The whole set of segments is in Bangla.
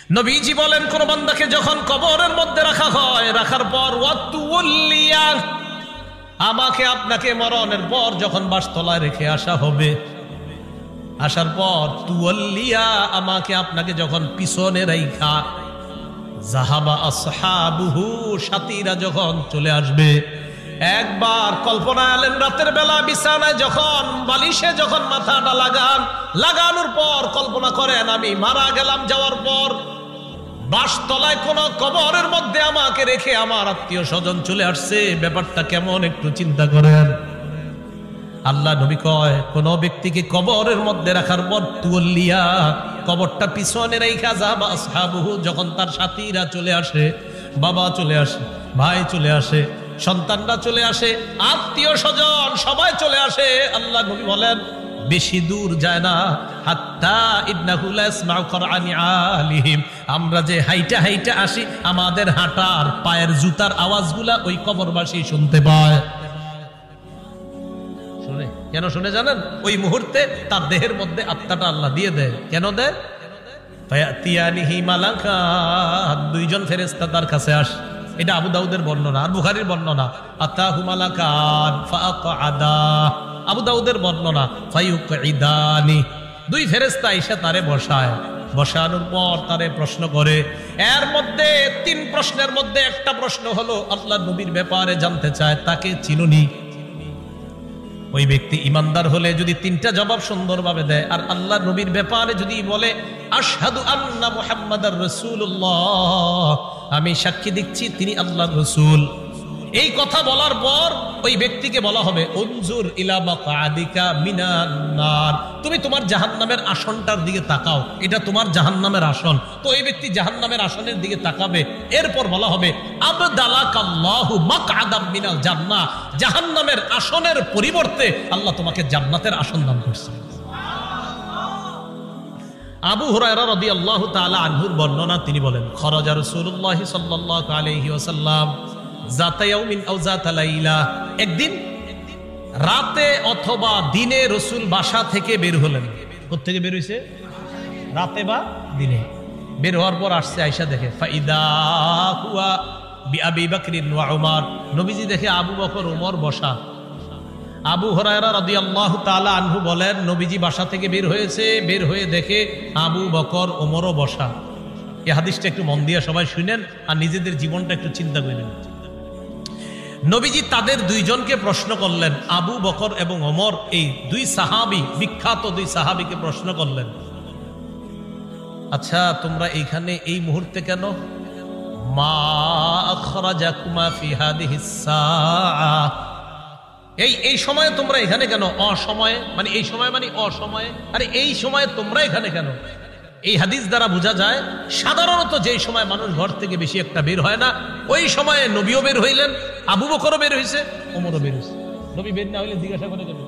নবীজি বলেন, কোন বান্দাকে যখন কবরের মধ্যে রাখা হয়, রাখার পর ওয়াতুল্লিয়া, আমাকে আপনাকে মরণের পর যখন বাসতলায় রেখে আসা হবে, আসার পর তুয়াল্লিয়া, আমাকে আপনাকে যখন পিছনে রাইখা যাহাবা আসহাবুহু, সাথীরা যখন চলে আসবে। একবার কল্পনা আলেন, রাতের বেলা বিছানায় যখন বালিশে যখন মাথাটা লাগানোর পর কল্পনা করেন আমি মারা গেলাম, যাওয়ার পর বাসতলায় কোন কবরের মধ্যে আমাকে রেখে আমার আত্মীয় স্বজন চলে আসছে, ব্যাপারটা কেমন একটু চিন্তা করেন। আল্লাহ নবী কয়, কোন ব্যক্তিকে কবরের মধ্যে রাখার পর তুল্লিয়া, কবরটা পিছনে রাইখা যাবা আসহাবুহু, যখন তার সাথীরা চলে আসে, বাবা চলে আসে, ভাই চলে আসে, সন্তানরা চলে আসে, আত্মীয় স্বজন সবাই চলে আসে, আল্লাহ নবী বলেন বেশি দূর যায় না, হাত্তা ইন্নাহু লা ইয়াসমাউ কুরআনি আলিহিম, আমরা যে হাইটা হাইটা আসি, আমাদের হাঁটার পায়ের জুতার আওয়াজগুলা ওই কবরবাসী শুনতে পায়। শুনে কেন শুনে জানেন? ওই মুহূর্তে তার দেহের মধ্যে আত্মাটা আল্লাহ দিয়ে দেয়। কেন দেয়? ফায়াতিয়ানিহি মালাকান, দুইজন ফেরেশতা তার কাছে আসে। এটা আবু দাউদের বর্ণনা আর বুখারীর বর্ণনা। আতাহু মালাকান ফাআকআদা, আবু দাউদের বর্ণনা ফায়ুকঈদানি, দুই ফেরেশতা এসে তারে বসায়, বসানোর পর তারে প্রশ্ন করে। এর মধ্যে তিন প্রশ্নের মধ্যে একটা প্রশ্ন হলো আল্লাহর নবীর ব্যাপারে জানতে চায়, তাকে চিনুনি? ওই ব্যক্তি ইমানদার হলে যদি তিনটা জবাব সুন্দরভাবে দেয়, আর আল্লাহর নবীর ব্যাপারে যদি বলে আশহাদু আন্না মুহাম্মাদার রাসূলুল্লাহ, আমি সাক্ষী দিচ্ছি তিনি আল্লাহর রাসূল, এই কথা বলার পর ওই ব্যক্তিকে বলা হবে উনজুর ইলা মাকআদিকা মিনান নার, তুমি তোমার জাহান্নামের আসনটার দিকে তাকাও, এটা তোমার জাহান্নামের আসন। তো এই ব্যক্তি জাহান্নামের আসনের দিকে তাকাবে। এরপর বলা হবে আবদালাকাল্লাহু মাকআদাম মিনাল জান্নাহ, জাহান্নামের আসনের পরিবর্তে আল্লাহ তোমাকে জান্নাতের আসন দান করছেন। আবু হুরায়রা রাদিয়াল্লাহু তাআলা আনহুর বর্ণনা, তিনি বলেন খরাজা রাসূলুল্লাহ সাল্লাল্লাহু আলাইহি ওয়াসাল্লাম যাতা ইয়াউমিন আও যাতা লাইলা, একদিন রাতে অথবা দিনে রাসূল বাসা থেকে বের হলেন। কোথা থেকে বের হইছে? রাতে বা দিনে। বের হওয়ার পর আসছে, আয়েশা দেখে ফাইদা হুয়া বিআবি বকর ওয়া উমর, নবীজি দেখে আবু বকর ওমর বসা। আবু হুরায়রা রাদিয়াল্লাহু তাআলা আনহু বলেন, নবীজি বাসা থেকে বের হয়েছে, বের হয়ে দেখে আবু বকর ওমরও বসা। এই হাদিসটা একটু মন দিয়ে সবাই শুনেন আর নিজেদের জীবনটা একটু চিন্তা করবেন। নবীজি তাদের দুইজনকে প্রশ্ন করলেন, আবু বকর এবং ওমর, এই দুই সাহাবী, বিখ্যাত দুই সাহাবীকে প্রশ্ন করলেন, আচ্ছা তোমরা এইখানে এই মুহূর্তে কেন? মা আখরাজাকুমা ফি হাদিহিস সাআ, এই সময়ে তোমরা এখানে কেন? অসময়ে মানে এই সময় মানে অসময়ে, আরে এই সময়ে তোমরা এখানে কেন? এই হাদিস দ্বারা বোঝা যায় সাধারণত যেই সময় মানুষ ঘর থেকে বেশি একটা বের হয় না, ওই সময়ে নবীও বের হইলেন, আবু বকরও বের হয়েছে, ওমরও বের হয়েছে। নবী বের না হইলে জিজ্ঞাসা করে কেন?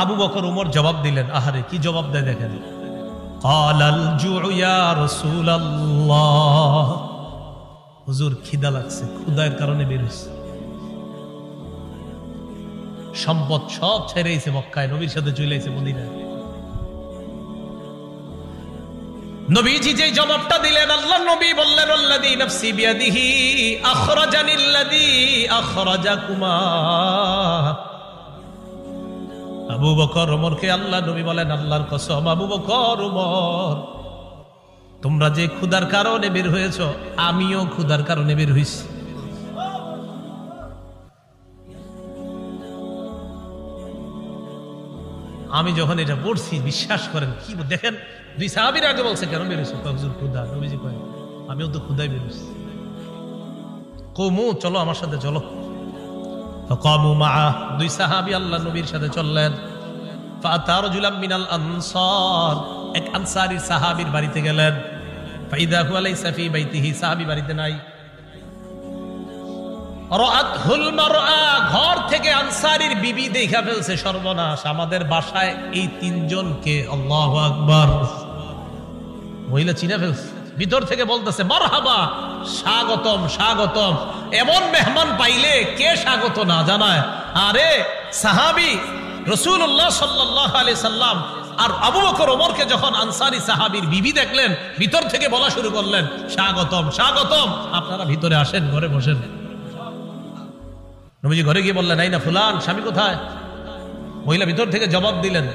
আবু বকর ওমর জবাব দিলেন, আহারে কি জবাব দেয় দেখেন, ক্বালাল জুউ ইয়া রাসূলুল্লাহ, হুজুর খিদা লাগছে, ক্ষুধার কারণে বের হইছে। সম্পদ সব ছেড়েছে মক্কায়, নবীর সাথে চলে এসেছে মদিনায়। নবীজি যে জবাবটা দিলেন, আল্লাহর নবী বললেন আল্লাযী নাফসি বিয়াদিহি আখরাজানিল্লাযী আখরাজাকুমা। আবু বকর ওমরকে আল্লাহর নবী বলেন, আল্লাহর কসম আবু বকর ওমর, তোমরা যে ক্ষুধার কারণে বের হয়েছ, আমিও ক্ষুধার কারণে বের হইছি। আমি যখন এটা পড়ছি, বিশ্বাস করেন কি দেখেন, দুই সাহাবীর আগে বলছে কেন বেরোছে? হুজুর ক্ষুধা। নবীজি কয় আমিও তো ক্ষুধায় বেরোছি। কওমু চলো আমার সাথে চলো। ফাকামু মাআ, দুই সাহাবী আল্লাহর নবীর সাথে চললেন। ফাআতা রাজুলাম মিনাল আনসার, এক আনসারী সাহাবীর বাড়িতে গেলেন। ফাইদা হুয়া লাইসা ফি বাইতিহি, সাহাবী বাড়িতে নাই। রাআতহুল মারআ, ঘর থেকে আনসারীর বিবি দেখা ফেলছে, সর্বনাশ, আমাদের বাসায় এই তিনজনকে, আল্লাহু আকবার, মহিলা চিনে ফেলছে। ভিতর থেকে বলতেছে মারহাবা, স্বাগতম স্বাগতম। এমন মেহমান পাইলে কে স্বাগত না জানায়? আরে সাহাবী রাসূলুল্লাহ সাল্লাল্লাহু আলাইহি সাল্লাম আর আবু বকর ওমরকে যখন আনসারী সাহাবীর বিবি দেখলেন, ভিতর থেকে বলা শুরু করলেন, স্বাগতম স্বাগতম, আপনারা ভিতরে আসেন, ঘরে বসেন। নবীজি ঘরে গিয়ে বললেন, এই না ফুলান, স্বামী কোথায়? মহিলা ভিতর থেকে জবাব দিলেন,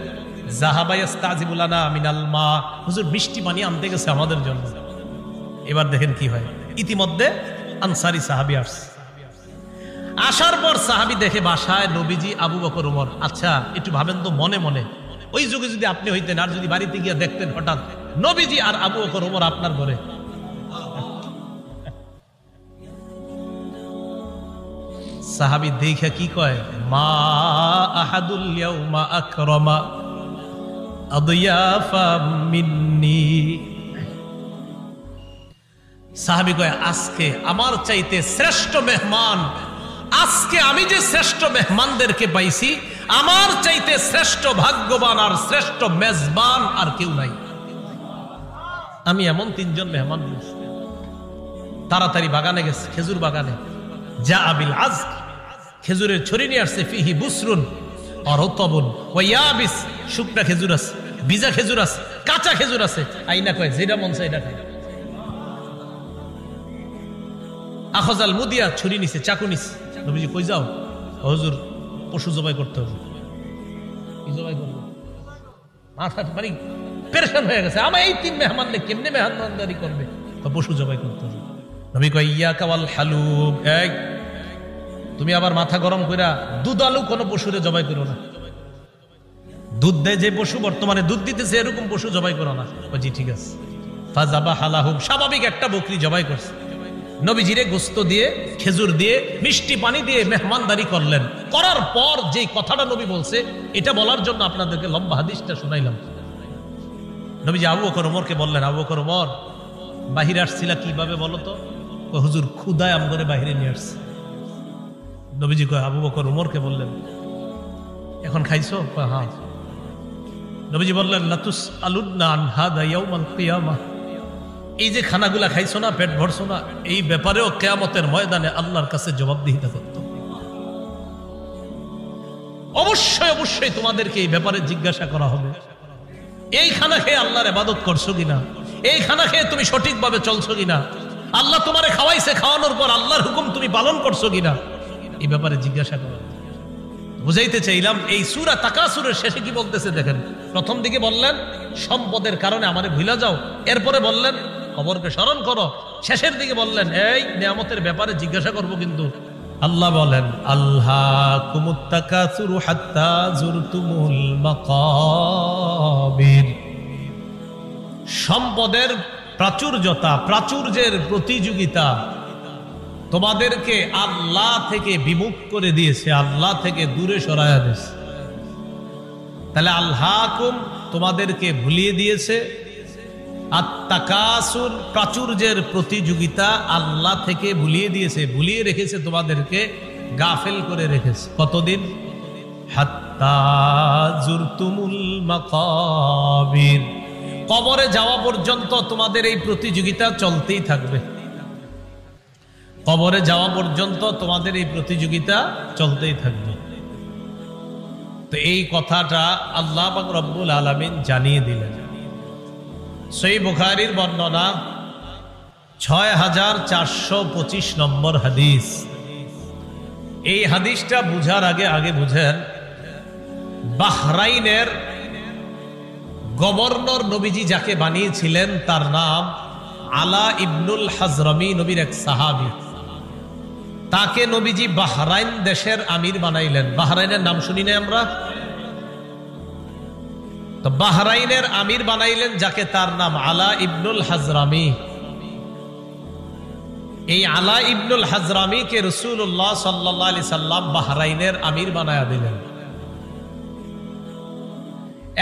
যাহাবা ইস্তাজিবু লানা মিনাল মা, হুজুর বৃষ্টি পানি আনতে গেছে আমাদের জন্য। এবার দেখেন কি হয়, ইতিমধ্যে আনসারী সাহাবী আসছে। আসার পর সাহাবী দেখে বাসায় নবীজি, আবু বকর ওমর। আচ্ছা একটু ভাবেন তো মনে মনে, ওই যুগে যদি আপনি হইতেন আর যদি বাড়িতে গিয়ে দেখতেন হঠাৎ নবীজি আর আবু বকর ওমর আপনার ঘরে, সাহাবী দেখে কি কয়, মা আহাদুল ইয়াউমা আকরামা আদিয়াফা মিন্নি। সাহাবী কয়, আজকে আমার চাইতে শ্রেষ্ঠ মেহমান, আজকে আমি যে শ্রেষ্ঠ মেহমানদেরকে পাইছি, আমার চাইতে শ্রেষ্ঠ ভাগ্যবান আর শ্রেষ্ঠ মেজবান আর কেউ নাই। আমি এমন 3 জন মেহমান পেয়েছি। তাড়াতাড়ি বাগানে গেছে, খেজুর বাগানে। যা আবিল আজক, খেজুরের ছড়ি নিয়ে আসছে, ফিহি বুসরুন আর রতবুন ওয়া ইয়াবিস, শুকনা খেজুর আছে, ভিজা খেজুর আছে, কাঁচা খেজুর আছে। আইনা কয়, যেটা মন চায় এটা খায়। আখজাল মুদিয়া, ছুরি নিছে, চাকু নিছে। নবীজি কই যাও? হুজুর পশু জবাই করতে হবে। কি জবাই করব? মাথা মানে পেরেশান হয়ে গেছে, আমার এই 3 মেহমানকে কেমনে মেহমানদারি করবে? পশু জবাই করতে হবে। নবী কয়, ইয়াকা ওয়াল হালুব, এই তুমি আবার মাথা গরম কইরা দুধ আলু কোনো পশুরে জবাই করো না। দুধ দেয় যে পশু, বর্তমানে দুধ দিতেছে, এরকম পশু জবাই করো না। জি ঠিক আছে। ফাজাবা হালাহুম, স্বাভাবিক একটা বকরি জবাই করছে। নবীজিরে গোস্ত দিয়ে, খেজুর দিয়ে, মিষ্টি পানি দিয়ে মেহমানদারি করলেন। করার পর যে কথাটা নবী বলছে, এটা বলার জন্য আপনাদেরকে লম্বা হাদিসটা শোনাইলাম। নবীজি আবু বকর ওমরকে বললেন, আবু বকর ওমর, বাহিরে আসছিলা কিভাবে বলো তো? হুজুর ক্ষুধায় আমগরে বাহিরে নিয়ে আসছে। নবীজি কয়, আবু বকর ওমরকে বললেন, এখন খাইছো? হ্যাঁ। নবীজি বললেন, লাতুস আলুন্না আন হাদা ইয়াউমাল কিয়ামাহ, এই যে খানাগুলা খাইছো না, পেট ভরছো না, এই ব্যাপারেও কিয়ামতের ময়দানে আল্লাহর কাছে জবাবদিহিতা করতে হবে। অবশ্যই অবশ্যই তোমাদেরকে এই ব্যাপারে জিজ্ঞাসা করা হবে। এই খানা খেয়ে আল্লাহর ইবাদত করছো কিনা? এই খানা খেয়ে তুমি সঠিকভাবে চলছো কিনা? আল্লাহ তোমারে খাওয়াইছে, খাওয়ানোর পর আল্লাহর হুকুম তুমি পালন করছো কিনা? এই ব্যাপারে জিজ্ঞাসা করা। বুঝাইতে চাইলাম, এই সূরা তাকাসুরের শেষে কি বলতেছে দেখেন। প্রথম দিকে বললেন সম্পদের কারণে আমারে ভুলা যাও, এরপরে বললেন কবরকে স্মরণ করো, শেষের দিকে বললেন এই নিয়ামতের ব্যাপারে জিজ্ঞাসা করব। কিন্তু আল্লাহ বলেন, আল্লাহকুমুত তাকাসুরু হাত্তা যুরতুমুল মাকাবির, সম্পদের প্রাচুর্যতা, প্রাচুর্যের প্রতিযোগিতা তোমাদেরকে আল্লাহ থেকে বিমুখ করে দিয়েছে, আল্লাহ থেকে দূরে সরায়া দিয়েছে। তাহলে আল্লাহকুম তোমাদেরকে ভুলিয়ে দিয়েছে, আত-তাকাসুর প্রাচুর্যের প্রতিযোগিতা আল্লাহ থেকে ভুলিয়ে দিয়েছে, ভুলিয়ে রেখেছে, তোমাদেরকে গাফেল করে রেখেছে। কতদিন? হাত্তা যুরতুমুল মাকাবির, কবরে যাওয়া পর্যন্ত তোমাদের এই প্রতিযোগিতা চলতেই থাকবে। কবরে যাওয়া পর্যন্ত তোমাদের এই প্রতিযোগিতা চলতেই থাকবে। তো এই কথাটা আল্লাহ পাক রব্বুল আলামিন জানিয়ে দিলেন। সহিহ বুখারীর বর্ণনা 6425 নম্বর হাদিস। এই হাদিসটা বুঝার আগে বুঝেন, বাহরাইনের গভর্নর নবীজি যাকে বানিয়েছিলেন তার নাম আলা ইবনুল হাজরামি, নবীর এক সাহাবী। তাকে নবীজি বাহরাইন দেশের আমির বানাইলেন। বাহরাইনের নাম শুনি না আমরা? তো বাহরাইনের আমির বানাইলেন যাকে, তার নাম আলা ইবনুল হাজরামি। এই আলা ইবনুল হাজরামিকে রাসূলুল্লাহ সাল্লাল্লাহু আলাইহি সাল্লাম বাহরাইনের আমির বানায়া দিলেন।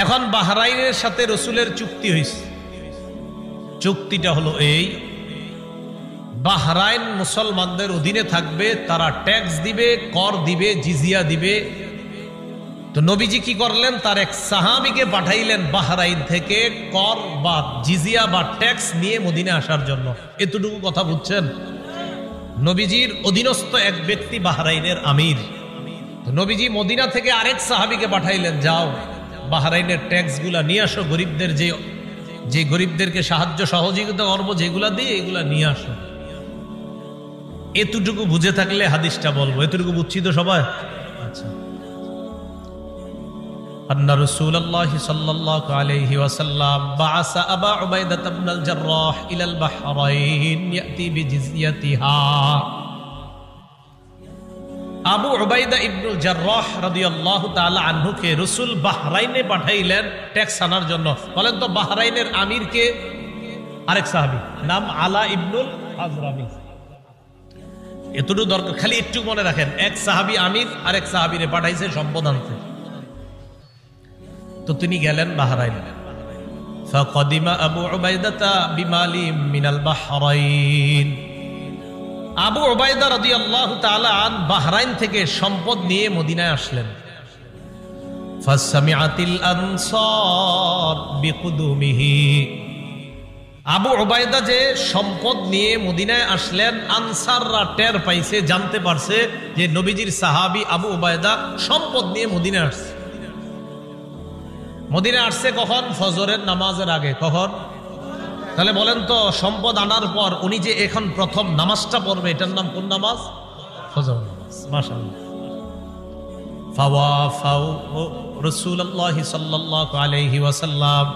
এখন বাহরাইনের সাথে রাসূলের চুক্তি হয়েছে। চুক্তিটা হলো এই, বাহরাইন মুসলমানদের অধীনে থাকবে, তারা ট্যাক্স দিবে, কর দিবে, জিজিয়া দিবে। তো নবীজি কি করলেন, তার এক সাহাবীকে পাঠাইলেন বাহরাইন থেকে কর বা জিজিয়া বা ট্যাক্স নিয়ে মদিনা আসার জন্য। এতটুকু কথা বুঝছেন? নবীজির অধীনস্থ এক ব্যক্তি বাহরাইনের আমির। তো নবীজি মদিনা থেকে আরেক সাহাবীকে পাঠাইলেন, যাও বাহরাইনের ট্যাক্স গুলা নিয়ে আসো, গরিবদের যে গরিবদেরকে সাহায্য সহযোগিতা করবো যেগুলা দিয়ে এগুলা নিয়ে আসো। এতটুকু বুঝে থাকলে হাদিসটা বলবো। এতটুকু বুঝছি তো সবাই? আচ্ছা। আন্না রাসূলুল্লাহ সাল্লাল্লাহু আলাইহি ওয়াসাল্লাম বাআসা আবা উবাইদা ইবনুল জাররাহ ইলাল বাহরাইন ইয়াতি বিজিজিয়াতিহা। আবু উবাইদা ইবনুল জাররাহ রাদিয়াল্লাহু তাআলা আনহুকে রাসূল বাহরাইনে পাঠাইলেন ট্যাক্স আনার জন্য। বলেন তো বাহরাইনের আমির কে? আরেক সাহাবী, নাম আলা ইবনুল আজরামি। এতটুকু দরকার, খালি একটু মনে রাখেন, এক সাহাবী আমির, আরেক সাহাবীরে পাঠাইছে সম্পদ আনতে। তো তিনি গেলেন বাহরাইন। ফাকাদিমা আবু উবাইদা বিমালি মিনাল বাহরাইন। আবু উবাইদা রাদিয়াল্লাহু তাআলা আন বাহরাইন থেকে সম্পদ নিয়ে মদিনায় আসলেন। ফাসামিআতিল আনসার বিকুদুমিহি। আবু উবাইদা যে সম্পদ নিয়ে মদিনায় আসলেন, আনসাররা টের পাইছে, জানতে পারছে যে নবীজির সাহাবী আবু উবাইদা সম্পদ নিয়ে মদিনায় আসছে। মদিনায় আসছে কখন? ফজরের নামাজের আগে। কখন? তাহলে বলেন তো, সম্পদ আনার পর উনি যে এখন প্রথম নামাজটা পড়বে, এটার নাম কোন নামাজ? ফজর নামাজ। মাশাআল্লাহ। ফাওয়াফাউ রাসূলুল্লাহ সাল্লাল্লাহু আলাইহি ওয়াসাল্লাম।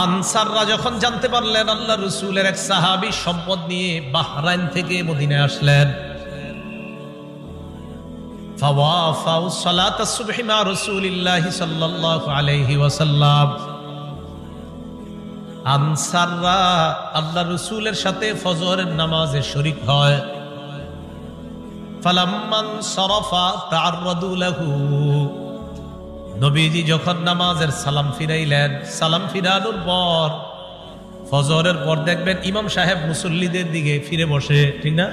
আনসাররা যখন জানতে পারলেন আল্লাহ রাসূলের এক সাহাবী সম্পদ নিয়ে বাহরাইন থেকে মদিনায় আসলেন, ফাওয়াফাউ সালাতাস সুবহি মা রাসূলিল্লাহি সাল্লাল্লাহু আলাইহি ওয়াসাল্লাম। আনসাররা আল্লাহ রাসূলের সাথে ফজরের নামাজে শরীক হয়। ফালাম্মান সারাফা তাআররাদু লাহু। নবীজি যখন নামাজের সালাম ফিরাইলেন, সালাম ফিরানোর পর ফজরের পর দেখবেন ইমাম সাহেব মুসল্লিদের দিকে ফিরে বসে, ঠিক না?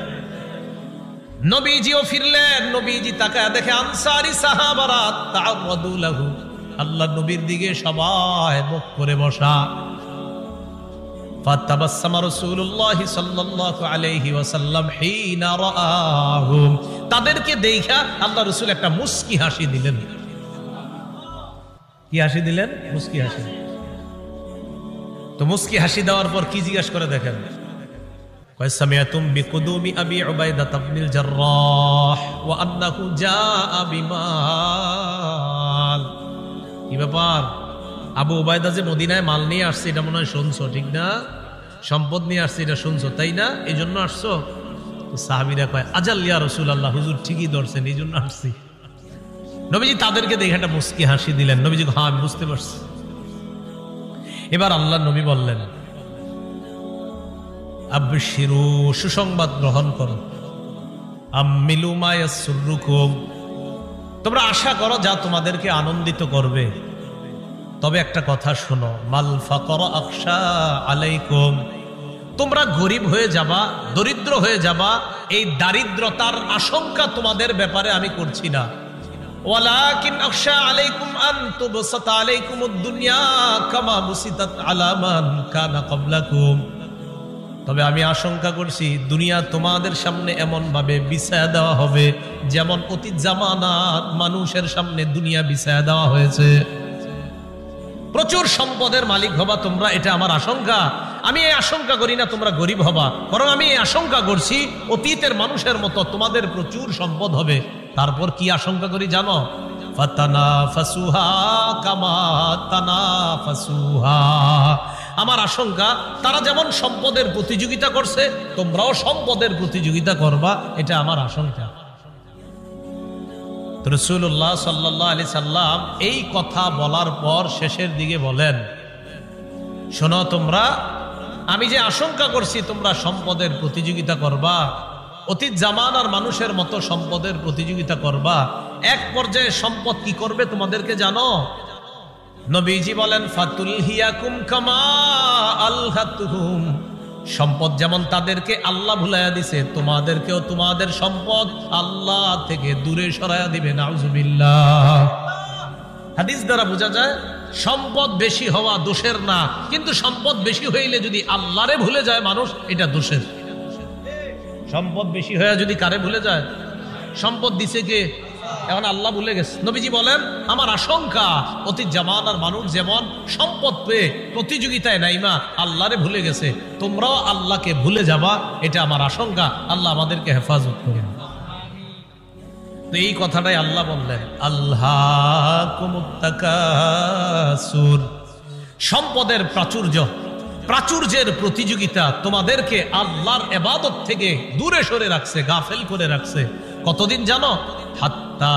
নবীজিও ফিরলেন, নবীজি তাকায় দেখে আনসারী সাহাবারা তাআররাদু লাহু, আল্লাহ নবীর দিকে সবাই মুখ করে বসা। ফাতাবাসসামা রাসূলুল্লাহ সাল্লাল্লাহু আলাইহি ওয়াসাল্লাম হিনা রাআহুম। তাদেরকে দেখা আল্লাহ রাসূল একটা মুস্কি হাসি দিলেন। কি হাসি দিলেন? মুস্কি হাসি। তো মুস্কি হাসি দেওয়ার পর কি জিজ্ঞাসা করে দেখেন, কয় সামিআতুম বিকুদুমি আবি উবাইদা ইবনুল জাররাহ ওয়া আন্নাহু জাআ বিমাল। কি ব্যাপার? আবু উবাইদা যে মদিনায় মাল নিয়ে আসছে এটা মনে হয় শুনছো, ঠিক না? সম্পদ নিয়ে আসছে এটা শুনছো, তাই না? এই জন্য আসছো? তো সাহাবীরা কয় আজাল ইয়া রাসূলুল্লাহ, হুজুর ঠিকই ধরছেন, এই জন্য আসছি। নবীজি তাদেরকে দেখে একটা মুস্কি হাসি দিলেন। নবীজি হ্যাঁ আমি বুঝতে পারছি। এবার আল্লাহ নবী বললেন, আবশিরু, সুসংবাদ গ্রহণ করো, আম্মিলু মা ইয়াসুররুকুম, তোমরা আশা করো যা তোমাদেরকে আনন্দিত করবে। তবে একটা কথা শোনো, মাল ফাকর আখশা আলাইকুম, তোমরা গরিব হয়ে যাবা, দরিদ্র হয়ে যাবা, এই দারিদ্রতার আশঙ্কা তোমাদের ব্যাপারে আমি করছি না। ওয়ালাকিন আখশা আলাইকুম আন তুবসাতা আলাইকুমুদ দুনিয়া কামা বুসিতাত আলা মান কানা ক্বাবলাকুম, তবে আমি আশঙ্কা করছি দুনিয়া তোমাদের সামনে এমন ভাবে বিছায়া দেওয়া হবে যেমন অতীত জামানার মানুষের সামনে দুনিয়া বিছায়া দেওয়া হয়েছে। প্রচুর সম্পদের মালিক হবা তোমরা, এটা আমার আশঙ্কা। আমি এই আশঙ্কা করি না তোমরা গরিব হবা, বরং আমি এই আশঙ্কা করছি অতীতের মানুষের মতো তোমাদের প্রচুর সম্পদ হবে। তারপর কি আশঙ্কা করি জানো? ফাতানাফাসুহা কামা তানাফাসুহা, আমার আশঙ্কা তারা যেমন সম্পদের প্রতিযোগিতা করছে তোমরাও সম্পদের প্রতিযোগিতা করবা, এটা আমার আশঙ্কা। রাসূলুল্লাহ সাল্লাল্লাহু আলাইহি সাল্লাম এই কথা বলার পর শেষের দিকে বলেন, শোনো তোমরা, আমি যে আশঙ্কা করছি তোমরা সম্পদের প্রতিযোগিতা করবা, অতীত জামানার মানুষের মতো সম্পদের প্রতিযোগিতা করবা, এক পর্যায়ে সম্পদ কি করবে তোমাদেরকে জানো? নবীজি বলেন, ফাতুলহিয়াকুম কামা আলহাতুহুম, সম্পদ যেমন তাদেরকে আল্লাহ ভুলাইয়া দিছে, তোমাদেরকেও তোমাদের সম্পদ আল্লাহ থেকে দূরে সরাইয়া দিবে। নাউজুবিল্লাহ। হাদিস দ্বারা বোঝা যায় সম্পদ বেশি হওয়া দোষের না, কিন্তু সম্পদ বেশি হইলে যদি আল্লাহরে ভুলে যায় মানুষ, এটা দোষের। সম্পদ বেশি হয়ে যদি কারে ভুলে যায়? সম্পদ দিছে কে? এখন আল্লাহ ভুলে গেছে। নবীজি বলেন, আমার আশঙ্কা অতীত জামানার মানুষ যেমন সম্পদ পেয়ে প্রতিযোগিতায় নাইমা আল্লাহরে ভুলে গেছে, তোমরাও আল্লাহকে ভুলে যাবা, এটা আমার আশঙ্কা। আল্লাহ আমাদেরকে হেফাজত করুন। তো এই কথাটাই আল্লাহ বললেন, আল্লাহকুমুত তাকাসুর, সম্পদের প্রাচুর্যের প্রতিযোগিতা তোমাদেরকে আল্লাহর ইবাদত থেকে দূরে সরে রাখছে, গাফেল করে রাখছে। কতদিন জানো? হাত্তা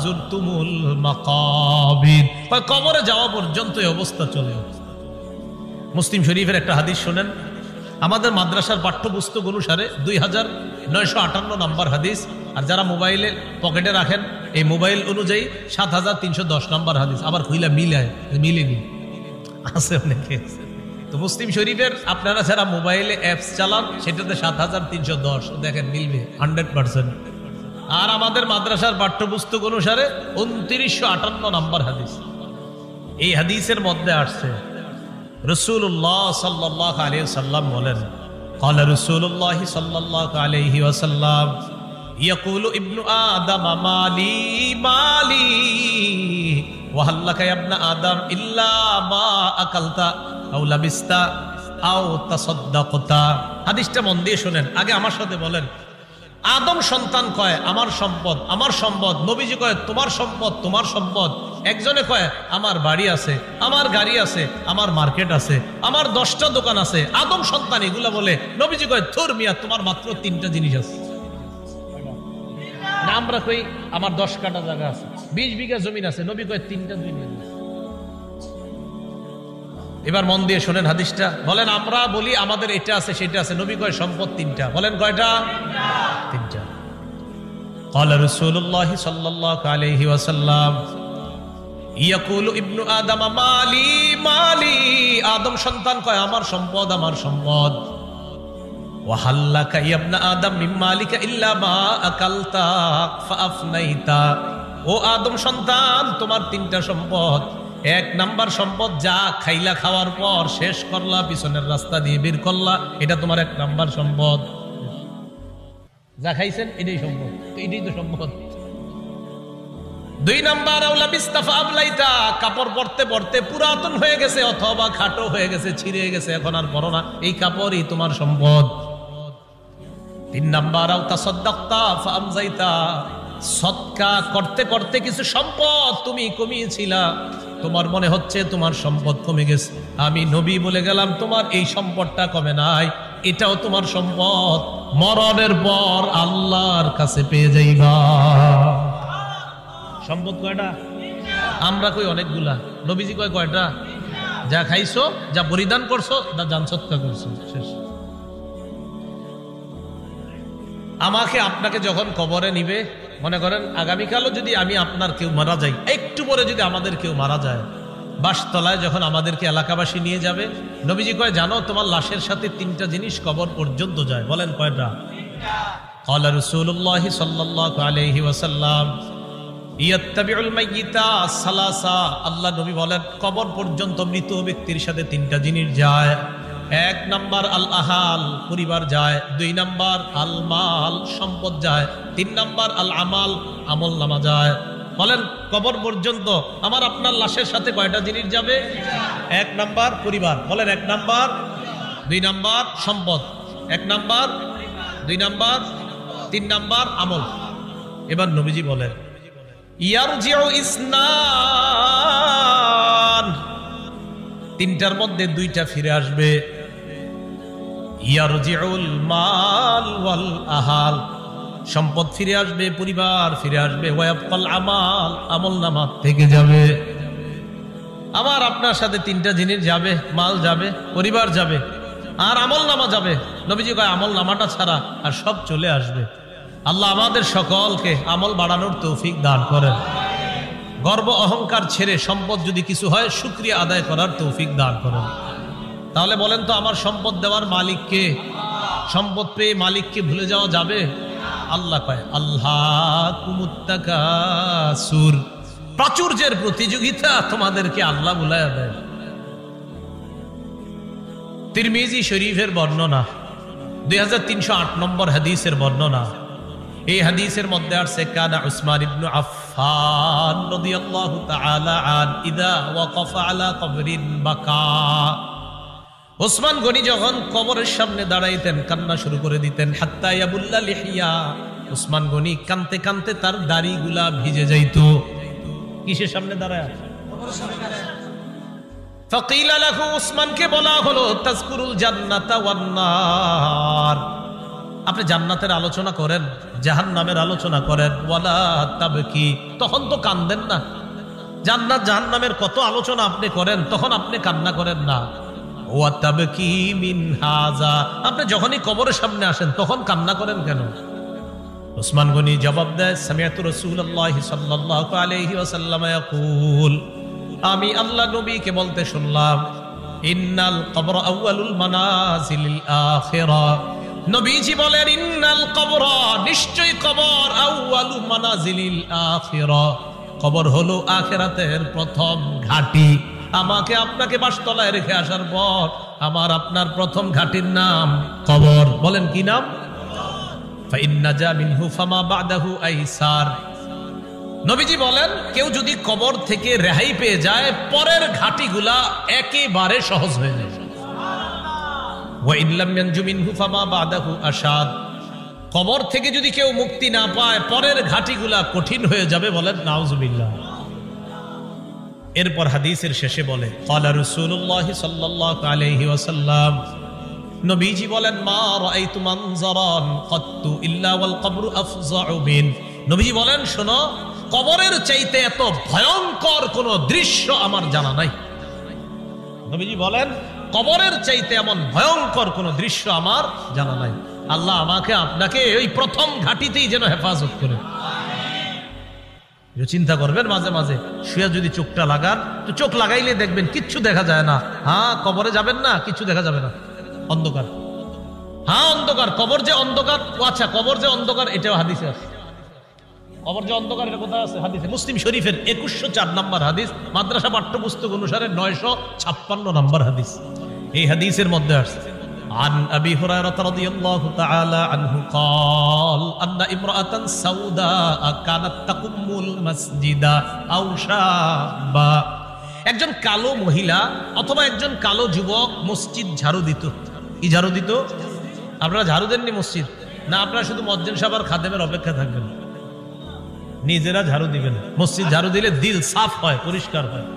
যুরতুমুল মাকাবির, কবরে যাওয়া পর্যন্ত এই অবস্থা চলে। মুসলিম শরীফের একটা হাদিস শুনেন, আমাদের মাদ্রাসার পাঠ্যপুস্তক অনুসারে 2958 নম্বর হাদিস, আর যারা মোবাইলে পকেটে রাখেন এই মোবাইল অনুযায়ী 7310 নম্বর হাদিস। আবার কইলা মিলেনি আছে অনেকে। তো মুসলিম শরীফের আপনারা যারা মোবাইলে অ্যাপস চালান সেটাতে 7310 দেখেন মিলবে 100%। আর আমাদের মাদ্রাসার পাঠ্যপুস্তক অনুসারে 2958 নম্বর হাদিস। এই হাদিসের মধ্যে আসছে রাসূলুল্লাহ সাল্লাল্লাহু আলাইহি ওয়াসাল্লাম বলেন, ক্বালা রাসূলুল্লাহ সাল্লাল্লাহু আলাইহি ওয়াসাল্লাম, ইয়াকুলু ইবনু আদম মালি মালি ওয়া হাল লাকা ইয়া ইবনা আদম ইল্লা মা আকালতা আও লাবিস্তা আও তাসাদদাকতা। হাদিসটা মন দিয়ে শুনেন, আগে আমার সাথে বলেন। আদম সন্তান কয় আমার সম্পদ, আমার সম্পদ। নবীজি কয় তোমার সম্পদ, তোমার সম্পদ। একজনে কয় আমার বাড়ি আছে, আমার গাড়ি আছে, আমার মার্কেট আছে, আমার 10টা দোকান আছে। আদম সন্তান এগুলা বলে। নবীজি কয় ধুর মিয়া, তোমার মাত্র 3টা জিনিস আছে। না আমরা কই আমার 10 কাঠা জায়গা আছে, 20 বিঘা জমিন আছে। নবী কয় 3টা দুনিয়া। এবার মন দিয়ে শোনেন হাদিসটা। বলেন আমরা বলি আমাদের এটা আছে সেটা আছে, নবী কয় সম্পদ 3টা। বলেন কয়টা? 3টা। قال رسول الله صلى الله عليه وسلم يقول ابن آدم مالي مالي, আদম সন্তান কয় আমার সম্পদ, আমার সম্পদ। وهل لك يا ابن آدم من مالك إلا ما أكلت فأفنيت, ও আদম সন্তান তোমার 3টা সম্পদ। 1 নাম্বার সম্পদ যা খাইলা, খাওয়ার পর শেষ করলা, পিছনের রাস্তা দিয়ে বের করলা, এটা তোমার 1 নাম্বার সম্পদ। যা খাইছেন এটাই সম্পদ, তো এটাই তো সম্পদ। 2 নাম্বার আওলা বিস্তাফা আবলাইতা, কাপড় পরতে পরতে পুরাতন হয়ে গেছে অথবা খাটো হয়ে গেছে, ছিঁড়ে গেছে, এখন আর পরো না, এই কাপড়ই তোমার সম্পদ। 3 নাম্বার আও তাসাদদাকতা ফাআমজাইতা, সদকা করতে করতে কিছু সম্পদ তুমি কমিয়েছিলা, তোমার মনে হচ্ছে তোমার সম্পদ কমে গেছে, আমি নবী বলে গেলাম তোমার এই সম্পদটা কমে নাই, এটাও তোমার সম্পদ, মরণের পর আল্লাহর কাছে পেয়ে যাইবা। সম্পদ কয়টা? আমরা কই অনেকগুলা, নবীজি কয় কয়টা? যা খাইছো, যা পরিধান করছো, যা জান সৎকা করছো, শেষ। আমাকে আপনাকে যখন কবরে নিবে, মনে করেন আগামীকালও যদি আমি আপনার কেউ মারা যাই, একটু পরে যদি আমাদের কেউ মারা যায়, বাসতলায় যখন আমাদেরকে এলাকাবাসী নিয়ে যাবে, নবীজি কয় জানো তোমার লাশের সাথে 3টা জিনিস কবর পর্যন্ত যায়। বলেন কয়টা? ক্বালা রাসূলুল্লাহ সাল্লাল্লাহু আলাইহি ওয়াসাল্লাম ইয়াত্তাবিউল মাইয়িতা সালাসা, আল্লাহ নবী বলেন কবর পর্যন্ত মৃত ব্যক্তির সাথে 3টা জিনিস যায়। 1 নাম্বার আল আহাল, পরিবার যায়। 2 নাম্বার আল মাল, সম্পদ যায়। 3 নাম্বার আল আমাল, আমল নামা যায়। বলেন কবর পর্যন্ত আমার আপনার লাশের সাথে কয়টা জিনিস যাবে? 1 নাম্বার পরিবার, বলেন 1 নাম্বার, 2 নাম্বার সম্পদ, 1 নাম্বার, 2 নাম্বার, 3 নাম্বার আমল। এবার নবীজি বলেন ইয়ারজিউ ইসনান, 3টার মধ্যে 2টা ফিরে আসবে। ইয়ারজিউল মাল ওয়াল আহাল, সম্পদ ফিরে আসবে, পরিবার ফিরে আসবে। ওয়ায়াবকাল আমাল, আমল নামা থেকে যাবে। আমার আপনার সাথে 3টা জিনিস যাবে, মাল যাবে, পরিবার যাবে, আর আমল নামা যাবে। নবীজি কয় আমল নামাটা ছাড়া আর সব চলে আসবে। আল্লাহ আমাদের সকলকে আমল বাড়ানোর তৌফিক দান করেন। গর্ব অহংকার ছেড়ে সম্পদ যদি কিছু হয় শুকরিয়া আদায় করার তৌফিক দান করেন। তাহলে বলেন তো আমার সম্পদ দেওয়ার মালিক কে? সম্পদ পেয়ে মালিককে ভুলে যাওয়া যাবে? আল্লাহ কয় আল্লাহকুমুত তাকাসুর, প্রাচুর্যের প্রতিযোগিতা তোমাদেরকে আল্লাহ ভুলাইয়া দেয়। তিরমিজি শরীফের বর্ণনা, 2308 নম্বর হাদিসের বর্ণনা, এই হাদিসের মধ্যে আছে কানা উসমান ইবনে আফফান রাদিয়াল্লাহু তাআলা আন ইদা ওয়াকাফা আলা কবরিন বাকা। ওসমান গনি যখন কবরের সামনে দাঁড়াইতেন কান্না শুরু করে দিতেন। হাত্তা ইয়াবুল্লা লিহিয়া, ওসমান গনি কানতে কানতে তার দাড়িগুলা ভিজে যাইত। কিসের সামনে দাঁড়ায়? ফাকিলা লাহু, ওসমানকে বলা হলো তাজকুরুল জান্নাতা ওয়ান নার, আপনি জান্নাতের আলোচনা করেন, জাহান্নামের আলোচনা করেন। ওয়ালা তাবকি, তখন তো কান্দেন না। জান্নাত জাহান্নামের কত আলোচনা আপনি করেন, তখন আপনি কান্না করেন না। ওয়া তাবকি মিন হাযা, আপনি যখনই কবরের সামনে আসেন তখন কান্না করেন কেন? ওসমান গনি জবাব দেয়, সামিআতু রাসূলুল্লাহি সাল্লাল্লাহু আলাইহি ওয়াসাল্লাম ইয়াকুল, আমি আল্লাহ নবীকে বলতে শুনলাম, ইন্নাল কবর আউয়ালুল মানাজিলিল আখিরাহ। নবীজি বলেন, ইন্নাল কবর, নিশ্চয়ই কবর, আউয়ালু মানাজিলিল আখিরাহ, কবর হলো আখিরাতের প্রথম ঘাঁটি। আমাকে আপনাকে বাসতলায় রেখে আসার পর আমার আপনার প্রথম ঘাঁটির নাম কবর। বলেন কি নাম? ফাইন্না জা মিনহু ফামা বাদাহু আইসার। নবীজি বলেন, কেউ যদি কবর থেকে রেহাই পেয়ে যায়, পরের ঘাটিগুলা একেবারে সহজ হয়ে যায়। ওয়া ইন লাম ইয়ানজু মিনহু ফামা বাদাহু আশাদ, কবর থেকে যদি কেউ মুক্তি না পায়, পরের ঘাটিগুলা কঠিন হয়ে যাবে। বলেন নাউজুবিল্লাহ। এরপর হাদিসের শেষে বলে, ক্বালা রাসূলুল্লাহি সাল্লাল্লাহু আলাইহি ওয়াসাল্লাম, নবীজি বলেন, মা রাআইতু মানজারান কাত্তু ইল্লা ওয়াল কবরু আফযাউ মিন। নবীজি বলেন, শোনো, কবরের চাইতে এত ভয়ঙ্কর কোন দৃশ্য আমার জানা নাই। নবীজি বলেন, কবরের চাইতে এমন ভয়ঙ্কর কোন দৃশ্য আমার জানা নাই। আল্লাহ আমাকে আপনাকে ওই প্রথম ঘাটিতেই যেন হেফাজত করে। চিন্তা করবেন মাঝে মাঝে শুয়ে যদি চোখটা লাগান, তো চোখ লাগাইলে দেখবেন কিচ্ছু দেখা যায় না। হ্যাঁ, কবরে যাবেন না, কিছু দেখা যাবে না, অন্ধকার। হ্যাঁ অন্ধকার, কবর যে অন্ধকার। ও আচ্ছা, কবর যে অন্ধকার এটাও হাদিসে আছে। কবর যে অন্ধকার এটা কোথায় আছে? হাদিসে। মুসলিম শরীফের 2104 নম্বর হাদিস, মাদ্রাসা পাঠ্যপুস্তক অনুসারে 956 নম্বর হাদিস। এই হাদিসের মধ্যে আছে, عن أبي هريرة رضي الله تعالى عنه قال أن امرأة سوداء كانت تقم المسجد أو شابا। একজন কালো মহিলা অথবা একজন কালো যুবক মসজিদ ঝাড়ু দিত। কি ঝাড়ু দিত? আপনারা ঝাড়ু দেননি মসজিদ? না, আপনারা শুধু মুয়াজ্জিন সাহেব আর খাদেমের অপেক্ষা থাকবেন, নিজেরা ঝাড়ু দিবেন। মসজিদ ঝাড়ু দিলে দিল সাফ হয়, পরিষ্কার হয়।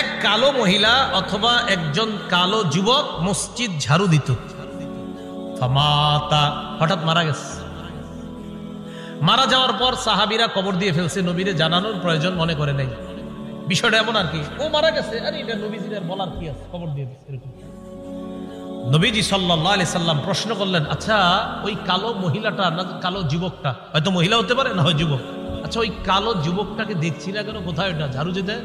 এক কালো মহিলা অথবা একজন কালো যুবক মসজিদ ঝাড়ু দিত। ফামাতা, হঠাৎ মারা গেছে। মারা যাওয়ার পর সাহাবীরা কবর দিয়ে ফেলছে, নবীরে জানানোর প্রয়োজন মনে করে নাই। বিষয়টা এমন আর কি, ও মারা গেছে, আরে এটা নবীজির আর বলার কি আছে, কবর দিয়ে দিচ্ছে এরকম। নবীজি সাল্লাল্লাহু আলাইহি সাল্লাম প্রশ্ন করলেন, আচ্ছা ওই কালো মহিলাটা না কালো যুবকটা, হয়তো মহিলা হতে পারে না হয় যুবক, আচ্ছা ওই কালো যুবকটাকে দেখছি না কেন, কোথায় ওটা ঝাড়ু দিতে?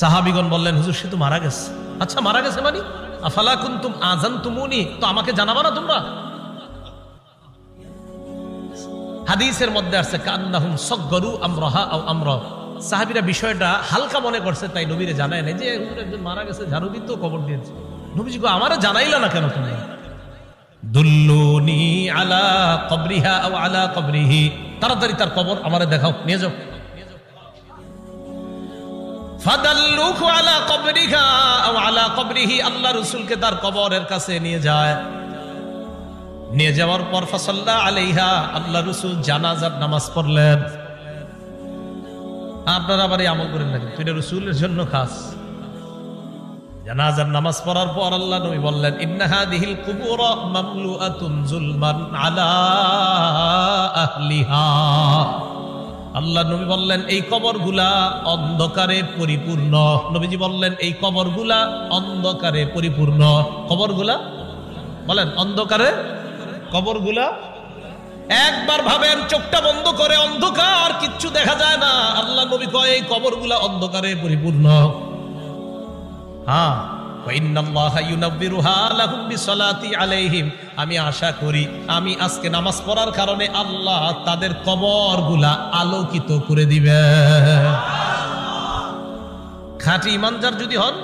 সাহাবীগণ বললেন, হুজুর সে তো মারা গেছে। আচ্ছা মারা গেছে মানে? আফালা কুনতুম আযানতুমুনি, তো আমাকে জানাবা না তোমরা? হাদিসের মধ্যে আছে কান্নাহুম সাগগারু আমরাহা আও আমরা, সাহাবীরা বিষয়টা হালকা মনে করছে, তাই নবীরে জানায় নাই যে হুজুর একজন মারা গেছে, ঝাড়ু দিত, কবর দিয়েছে। নবীজি কো, আমারে জানাইলা না কেন তোমরা? দুল্লুনি আলা কবরিহা আও আলা কবরিহি, তাড়াতাড়ি তার কবর আমারে দেখাও, নিয়ে যাও। ফাদাল্লুহু আলা কবরিহা আও আলা কবরিহি, আল্লাহ রাসূলকে তার কবরের কাছে নিয়ে যায়। নিয়ে যাওয়ার পর ফাসাল্লা আলাইহা, আল্লাহ রাসূল জানাজার নামাজ পড়লেন। আপনারা আবার এই আমল করেন না, এটা রাসূলের জন্য খাস। জানাজার নামাজ পড়ার পর আল্লাহ নবী বললেন, ইন্না হাদিহিল কুবুর মামলুআতুন যুলমান আলা আহলিহা। আল্লাহ নবী বললেন, এই কবরগুলা অন্ধকারে পরিপূর্ণ। নবীজি বললেন, এই কবরগুলা অন্ধকারে পরিপূর্ণ। কবরগুলা বলেন অন্ধকারে, কবরগুলা একবার ভাবেন, চোখটা বন্ধ করে অন্ধকার, কিচ্ছু দেখা যায় না। আল্লাহ নবী কয় এই কবরগুলা অন্ধকারে পরিপূর্ণ। হ্যাঁ, আমি আশা করি আমি আজকে নামাজ পড়ার কারণে আল্লাহ তাদের কবরগুলা আলোকিত করে দিবে। খাঁটি ইমানদার যদি হন,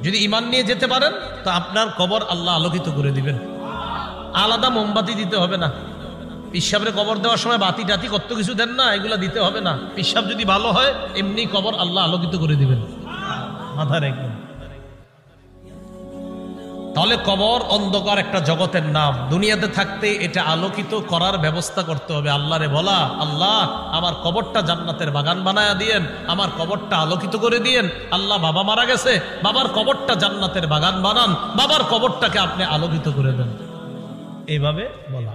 যদি ইমান নিয়ে যেতে পারেন, তো আপনার কবর আল্লাহ আলোকিত করে দিবেন। আলাদা মোমবাতি দিতে হবে না, পিসাবরে কবর দেওয়ার সময় বাতি টাতি কত কিছু দেন না, এগুলা দিতে হবে না। পিসাব যদি ভালো হয় এমনি কবর আল্লাহ আলোকিত করে দিবেন, মাথায় রাখবেন। তাহলে কবর অন্ধকার একটা জগতের নাম। দুনিয়াতে থাকতে এটা আলোকিত করার ব্যবস্থা করতে হবে। আল্লাহরে বলা, আল্লাহ আমার কবরটা জান্নাতের বাগান বানায়া দিয়েন, আমার কবরটা আলোকিত করে দিয়েন। আল্লাহ বাবা মারা গেছে, বাবার কবরটা জান্নাতের বাগান বানান, বাবার কবরটাকে আপনি আলোকিত করে দেন, এইভাবে বলা।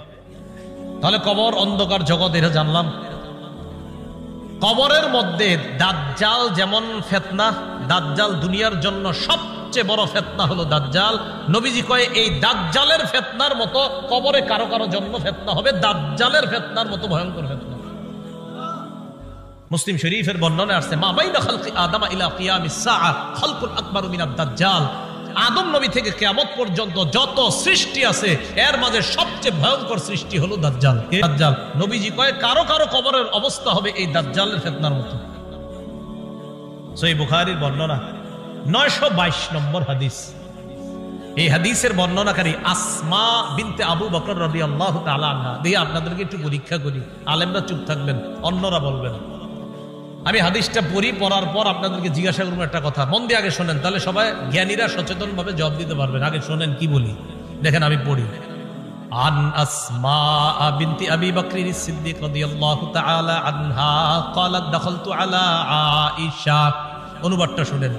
তাহলে কবর অন্ধকার জগৎ, এটা জানলাম। কবরের মধ্যে দাজ্জাল যেমন ফিতনা, দাজ্জাল দুনিয়ার জন্য সবচেয়ে বড় ফিতনা হলো দাজ্জাল। নবীজি কয় এই দাজ্জালের ফিতনার মতো কবরে কারো কারো জন্য ফিতনা হবে, দাজ্জালের ফিতনার মতো ভয়ঙ্কর ফিতনা। মুসলিম শরীফের বর্ণনায় আসছে, মা বাইনা খালকি আদম ইলা কিয়ামিস সাআ খালকুন আকবারু মিনাদ দাজ্জাল। আদম নবী থেকে কিয়ামত পর্যন্ত যত সৃষ্টি আছে এর মাঝে সবচেয়ে ভয়ঙ্কর সৃষ্টি হলো দাজ্জাল। দাজ্জাল নবীজি কয় কারো কারো কবরের অবস্থা হবে এই দাজ্জালের ফিতনার মতো। সহিহ বুখারীর বর্ণনা 922 নম্বর হাদিস। এই হাদিসের বর্ণনাকারী আসমা বিনতে আবু বকর রাদিয়াল্লাহু তাআলা আনহা। দিয়ে আপনাদেরকে একটু পরীক্ষা করি, আলেমরা চুপ থাকবেন, অন্যরা বলবেন। আমি হাদিসটা পড়ার পর আপনাদেরকে জিজ্ঞাসা করবো একটা কথা, মন দিয়ে আগে শোনেন, তাহলে সবাই জ্ঞানীরা সচেতন ভাবে জবাব দিতে পারবেন। আগে শোনেন কি বলি, দেখেন আমি পড়ি। আন আসমা বিনতি আবি বকর সিদ্দিক রাদিয়াল্লাহু তাআলা আনহা ক্বালাত দাখালতু আলা আয়েশা। অনুবাদটা শুনেন।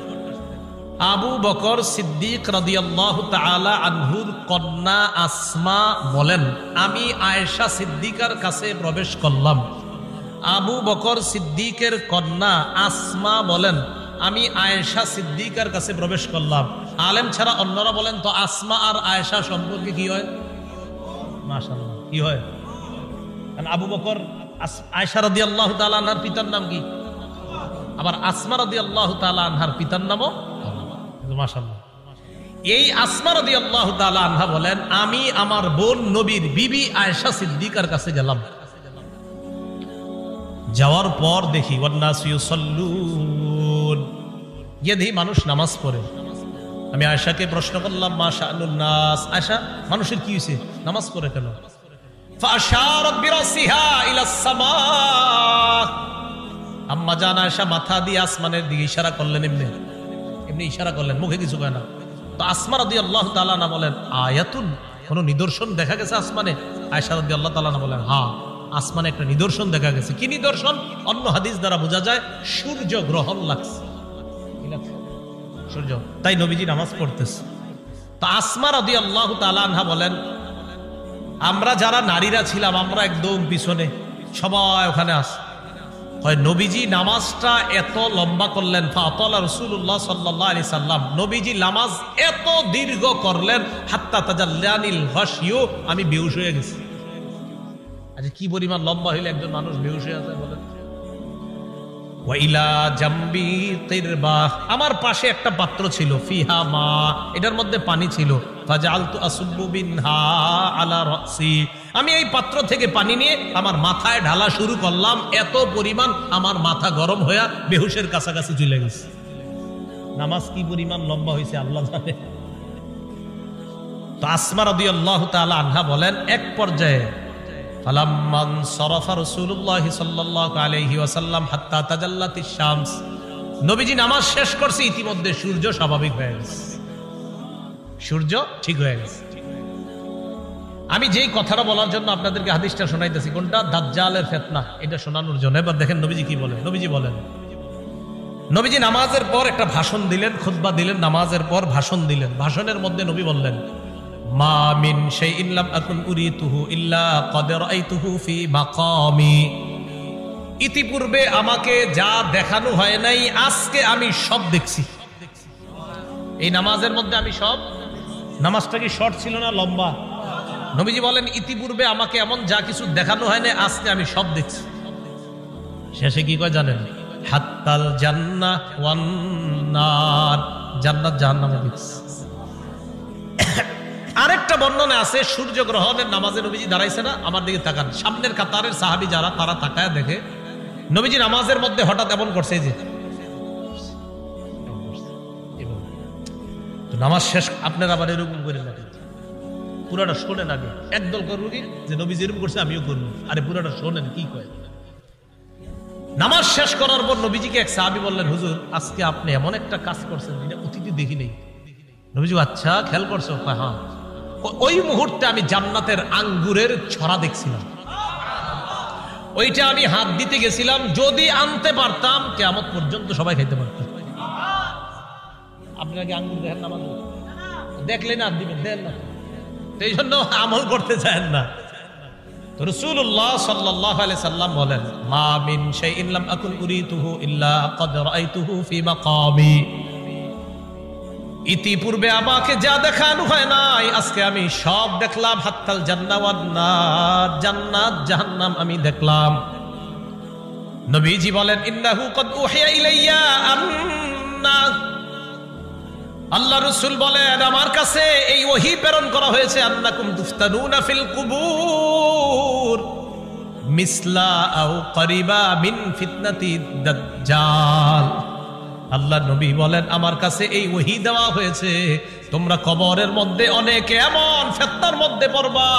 আবু বকর সিদ্দিক রাদিয়াল্লাহু তাআলা আনহুর কন্যা আসমা বলেন, আমি আয়েশা সিদ্দিকার কাছে প্রবেশ করলাম। আবু বকর সিদ্দিকের কন্যা আসমা বলেন, আমি আয়েশা সিদ্দিকার কাছে প্রবেশ করলাম। আলেম ছাড়া অন্যরা বলেন তো আসমা আর আয়েশা সম্পর্কে কি হয়? মাশাআল্লাহ, কি হয়? কারণ আবু বকর আয়েশা রাদিয়াল্লাহু তাআলা আনহার পিতার নাম কি? আবার আসমা রাদিয়াল্লাহু তাআলা আনহার পিতার নামও মাশাআল্লাহ। এই আসমা রাদিয়াল্লাহু তাআলা আনহা বলেন, আমি আমার বোন নবীর বিবি আয়েশা সিদ্দিকার কাছে গেলাম। যাওয়ার পর দেখি ওয়ান্নাসু ইউসাল্লুন, দেখি মানুষ নামাজ পড়ে। আমি আয়েশাকে প্রশ্ন করলাম, মা শাআনুন নাস, আয়েশা মানুষের কি হয়েছে, নামাজ পড়ে কেন? ফাআশারাত বিরাসিহা ইলাস সামা। আম্মা জান আয়েশা মাথা দিয়ে আসমানের দিকে ইশারা করলেন, এমনি ইশারা করলেন, মুখে কিছু কয় না। তো আসমা রাদিয়াল্লাহু তাআলা না বলেন, আয়াতুন, কোন নিদর্শন দেখা গেছে আসমানে? আয়েশা রাদিয়াল্লাহু তাআলা না বলেন, হ্যাঁ আসমানে একটা নিদর্শন দেখা গেছে। কি নিদর্শন? অন্য হাদিস দ্বারা বোঝা যায় সূর্য গ্রহণ লাগছে। সূর্য, তাই নবীজি নামাজ পড়তেছে। তো আসমা রাদিয়াল্লাহু তাআলা আনহা বলেন, আমরা যারা নারীরা ছিলাম আমরা একদম পিছনে, সবাই ওখানে আছে। হয় নবীজি নামাজটা এত লম্বা করলেন, ফাতালা রাসূলুল্লাহ সাল্লাল্লাহু আলাইহি সাল্লাম, নবীজি নামাজ এত দীর্ঘ করলেন, হাত্তা তাজাল্লানিল গাশিয়ু, আমি বেহুশ হয়ে গেছি। আচ্ছা কি পরিমাণ লম্বা হইলে একজন মানুষ বেহুশ হয়ে যায় বলেন? ওয়া ইলা জামবি কিরবা, আমার পাশে একটা পাত্র ছিল, ফিহা মা, এটার মধ্যে পানি ছিল। ফাজালতু আসুব্বু বিনহা আলা রাসি, আমি এই পাত্র থেকে পানি নিয়ে আমার মাথায় ঢালা শুরু করলাম। এত পরিমাণ আমার মাথা গরম হয়ে বেহুশের কাছাকাছি চলে গেছে। নামাজ কি পরিমাণ লম্বা হয়েছে আল্লাহ জানে। তো আসমা রাদিয়াল্লাহু তাআলা আনহা বলেন, এক পর্যায়ে ফালাম্মান সরাফা রাসূলুল্লাহ সাল্লাল্লাহু আলাইহি ওয়াসাল্লাম হাত্তা তাজাল্লাতিশ শামস, নবীজি নামাজ শেষ করছে, ইতিমধ্যে সূর্য স্বাভাবিক হয়ে গেছে, সূর্য ঠিক হয়ে গেছে। আমি যেই কথাটা বলার জন্য আপনাদেরকে হাদিসটা শোনাইতেছি, কোনটা? দাজ্জালের ফিতনা, এটা শোনানোর জন্য। এবার দেখেন নবীজি কি বলেন। নবীজি বলেন, নবীজি নামাজের পর একটা ভাষণ দিলেন, খুতবা দিলেন, নামাজের পর ভাষণ দিলেন। ভাষণের মধ্যে নবী বললেন, মা মিন শাইইন লাম আকুন উরিতুহু ইল্লা ক্বাদ রাআইতুহু ফি মাকামি, ইতিপূর্বে আমাকে যা দেখানো হয় নাই আজকে আমি সব দেখছি। এই নামাজের মধ্যে আমি সব, নামাজটা কি শর্ট ছিল না লম্বা? নবীজি বলেন, ইতিপূর্বে আমাকে এমন যা কিছু দেখানো হয় না আজকে আমি সব দেখছি। শেষে কি কয় জানেন? হাত্তাল জান্নাহ ওয়ান নার, জান্নাত জাহান্নামও দেখছি। আরেকটা বর্ণনা আছে, সূর্য গ্রহণের নামাজে নবীজি দাঁড়াইছে না, আমার দিকে তাকান, সামনের কাতারের সাহাবী যারা, তারা তাকায় দেখে নবীজি নামাজের মধ্যে হঠাৎ এমন করছে যে নামাজ শেষ, আপনারা আবার এরকম করে না, পুরাটা শোনেন আগে। একদল করবো কি যে নবী যেরকম করছে আমিও করবো, আরে পুরাটা শোনেন কি কয়। নামাজ শেষ করার পর নবীজিকে এক সাহাবী বললেন, হুজুর আজকে আপনি এমন একটা কাজ করছেন যেটা অতীতে দেখি নেই। নবীজি আচ্ছা খেয়াল করছো? হ্যাঁ। ওই মুহূর্তে আমি জান্নাতের আঙ্গুরের ছড়া দেখছিলাম, ওইটা আমি হাত দিতে গেছিলাম, যদি আনতে পারতাম কিয়ামত পর্যন্ত সবাই খাইতে পারতাম। আপনারা কি আঙ্গুর দেখেন নামাজ দেখলেন হাত দিবেন, দেন না, এই জন্য আমল করতে চান না। রাসূলুল্লাহ সাল্লাল্লাহু আলাইহি সাল্লাম বলেন, মা মিন শাইইন লাম আকুন উরিতুহু ইল্লা ক্বাদ রাআইতুহু ফি মাকামি। ইতিপূর্বে আমাকে যা দেখানো হয় নাই আজকে আমি সব দেখলাম। হাত্তাল জান্নাত ওয়ান নার, জান্নাত জাহান্নাম আমি দেখলাম। নবীজি বলেন, ইন্নাহু ক্বাদ উহিয়া ইলাইয়া আন্না, আল্লাহ রাসূল বলেন আমার কাছে এই ওহী প্রেরণ করা হয়েছে, আন্নাকুম তুফতানুনা ফিল কুবুর মিসলা আও করিবা মিন ফিতনাতি দাজ্জাল। আল্লাহ নবী বলেন আমার কাছে এই ওহী দেওয়া হয়েছে, তোমরা কবরের মধ্যে অনেক এমন ফিতনার মধ্যে পড়বা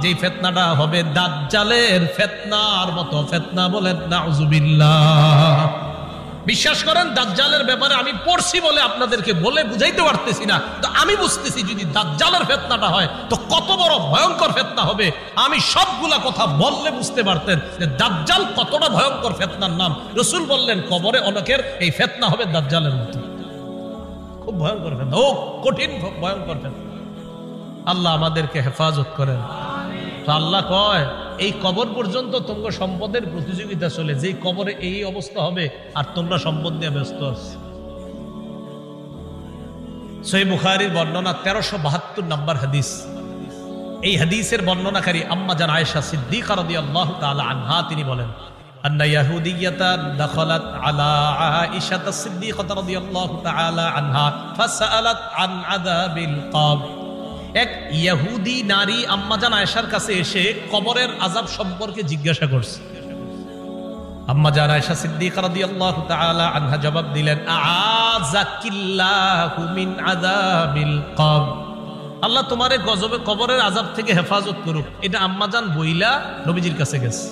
যেই ফিতনাটা হবে দাজ্জালের ফিতনার মতো ফিতনা। বলেন নাউযুবিল্লাহ। বিশ্বাস করেন দাজ্জালের ব্যাপারে আমি পড়ছি বলে আপনাদেরকে বলে বুঝাইতে পারতেছি না, তো আমি বুঝতেছি যদি দাজ্জালের ফিতনাটা হয় তো কত বড় ভয়ঙ্কর ফিতনা হবে। আমি সবগুলা কথা বললে বুঝতে পারতেন যে দাজ্জাল কতটা ভয়ঙ্কর ফিতনার নাম। রাসূল বললেন কবরে অনেকের এই ফিতনা হবে দাজ্জালের মতো, খুব ভয়ঙ্কর ফিতনা, ও কঠিন ভয়ঙ্কর ফিতনা। আল্লাহ আমাদেরকে হেফাজত করেন। তো আল্লাহ কয় এই কবর পর্যন্ত তোমরা সম্পদের প্রতিযোগিতা চলে, যেই কবরে এই অবস্থা হবে আর তোমরা সম্পদ নিয়ে ব্যস্ত আছো। সহিহ বুখারীর বর্ণনা 1372 নম্বর হাদিস। এই হাদিসের বর্ণনাকারী আম্মা জান আয়েশা সিদ্দিকা রাদিয়াল্লাহু তাআলা আনহা, তিনি বলেন, আন্না ইয়াহুদিয়াতান দাখালাত আলা আয়েশা সিদ্দিকা রাদিয়াল্লাহু তাআলা আনহা ফাসাআলাত আন আযাবিল কবর। এক ইহুদি নারী আম্মাজান আয়েশার কাছে এসে কবরের আযাব সম্পর্কে জিজ্ঞাসা করছে। আম্মাজান আয়েশা সিদ্দিকা রাদিয়াল্লাহু তাআলা আনহা জবাব দিলেন, আযাকিল্লাহু মিন আযাবিল কবর, আল্লাহ তোমারে গজবে কবরের আযাব থেকে হেফাজত করুক। এটা আম্মাজান বইলা নবীজির কাছে গেছে।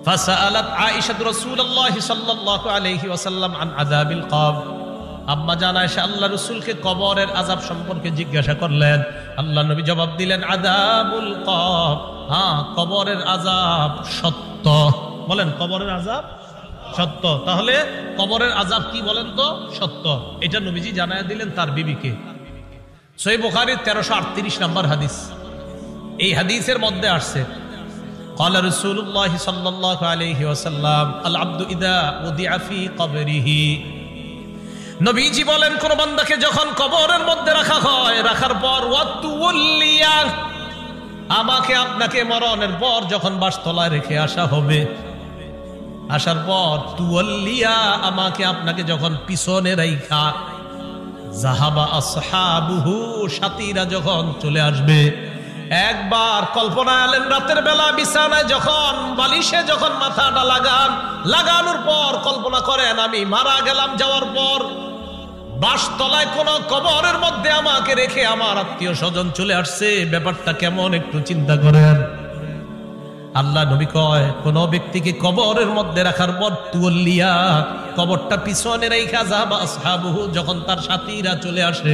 ফাসাআলাত আয়েশা রাসূলুল্লাহ সাল্লাল্লাহু আলাইহি ওয়াসাল্লাম আন আযাবিল কবর। আম্মা জান আয়েশা আল্লাহ রাসূলকে কবরের আযাব সম্পর্কে জিজ্ঞাসা করলেন। আল্লাহ নবী জবাব দিলেন, আযাবুল কবর, হ্যাঁ কবরের আযাব সত্য। বলেন কবরের আযাব সত্য। তাহলে কবরের আযাব কি বলেন তো? সত্য। এটা নবীজি জানায়া দিলেন তার বিবিকে। সহিহ বুখারীর 1338 নম্বর হাদিস। এই হাদিসের মধ্যে আসছে, قال رسول الله صلى الله عليه وسلم العبد اذا وضع في قبره। নবীজি বলেন কোন বান্দাকে যখন কবরের মধ্যে রাখা হয়, রাখার পর ওয়াতুল্লিয়া, আমাকে আপনাকে মরণের পর যখন বাসতলায় রেখে আসা হবে, আসার পর তুওয়াল্লিয়া, আমাকে আপনাকে যখন পিছনে রাইখা, যাহাবা আসহাবুহু, সাথীরা যখন চলে আসবে। একবার কল্পনা আলেন রাতের বেলা বিছানায় যখন বালিশে যখন মাথাটা লাগানোর পর কল্পনা করেন আমি মারা গেলাম, যাওয়ার পর বাসতলায় কোন কবরের মধ্যে আমাকে রেখে আমার আত্মীয় স্বজন চলে আসছে, ব্যাপারটা কেমন একটু চিন্তা করেন। আল্লাহ নবী কয় কোন ব্যক্তিকে কবরের মধ্যে রাখার পর তুওয়াল্লিয়া, কবরটা পিছনে রাইখা, যাহাবা আসহাবুহু, যখন তার সাথীরা চলে আসে,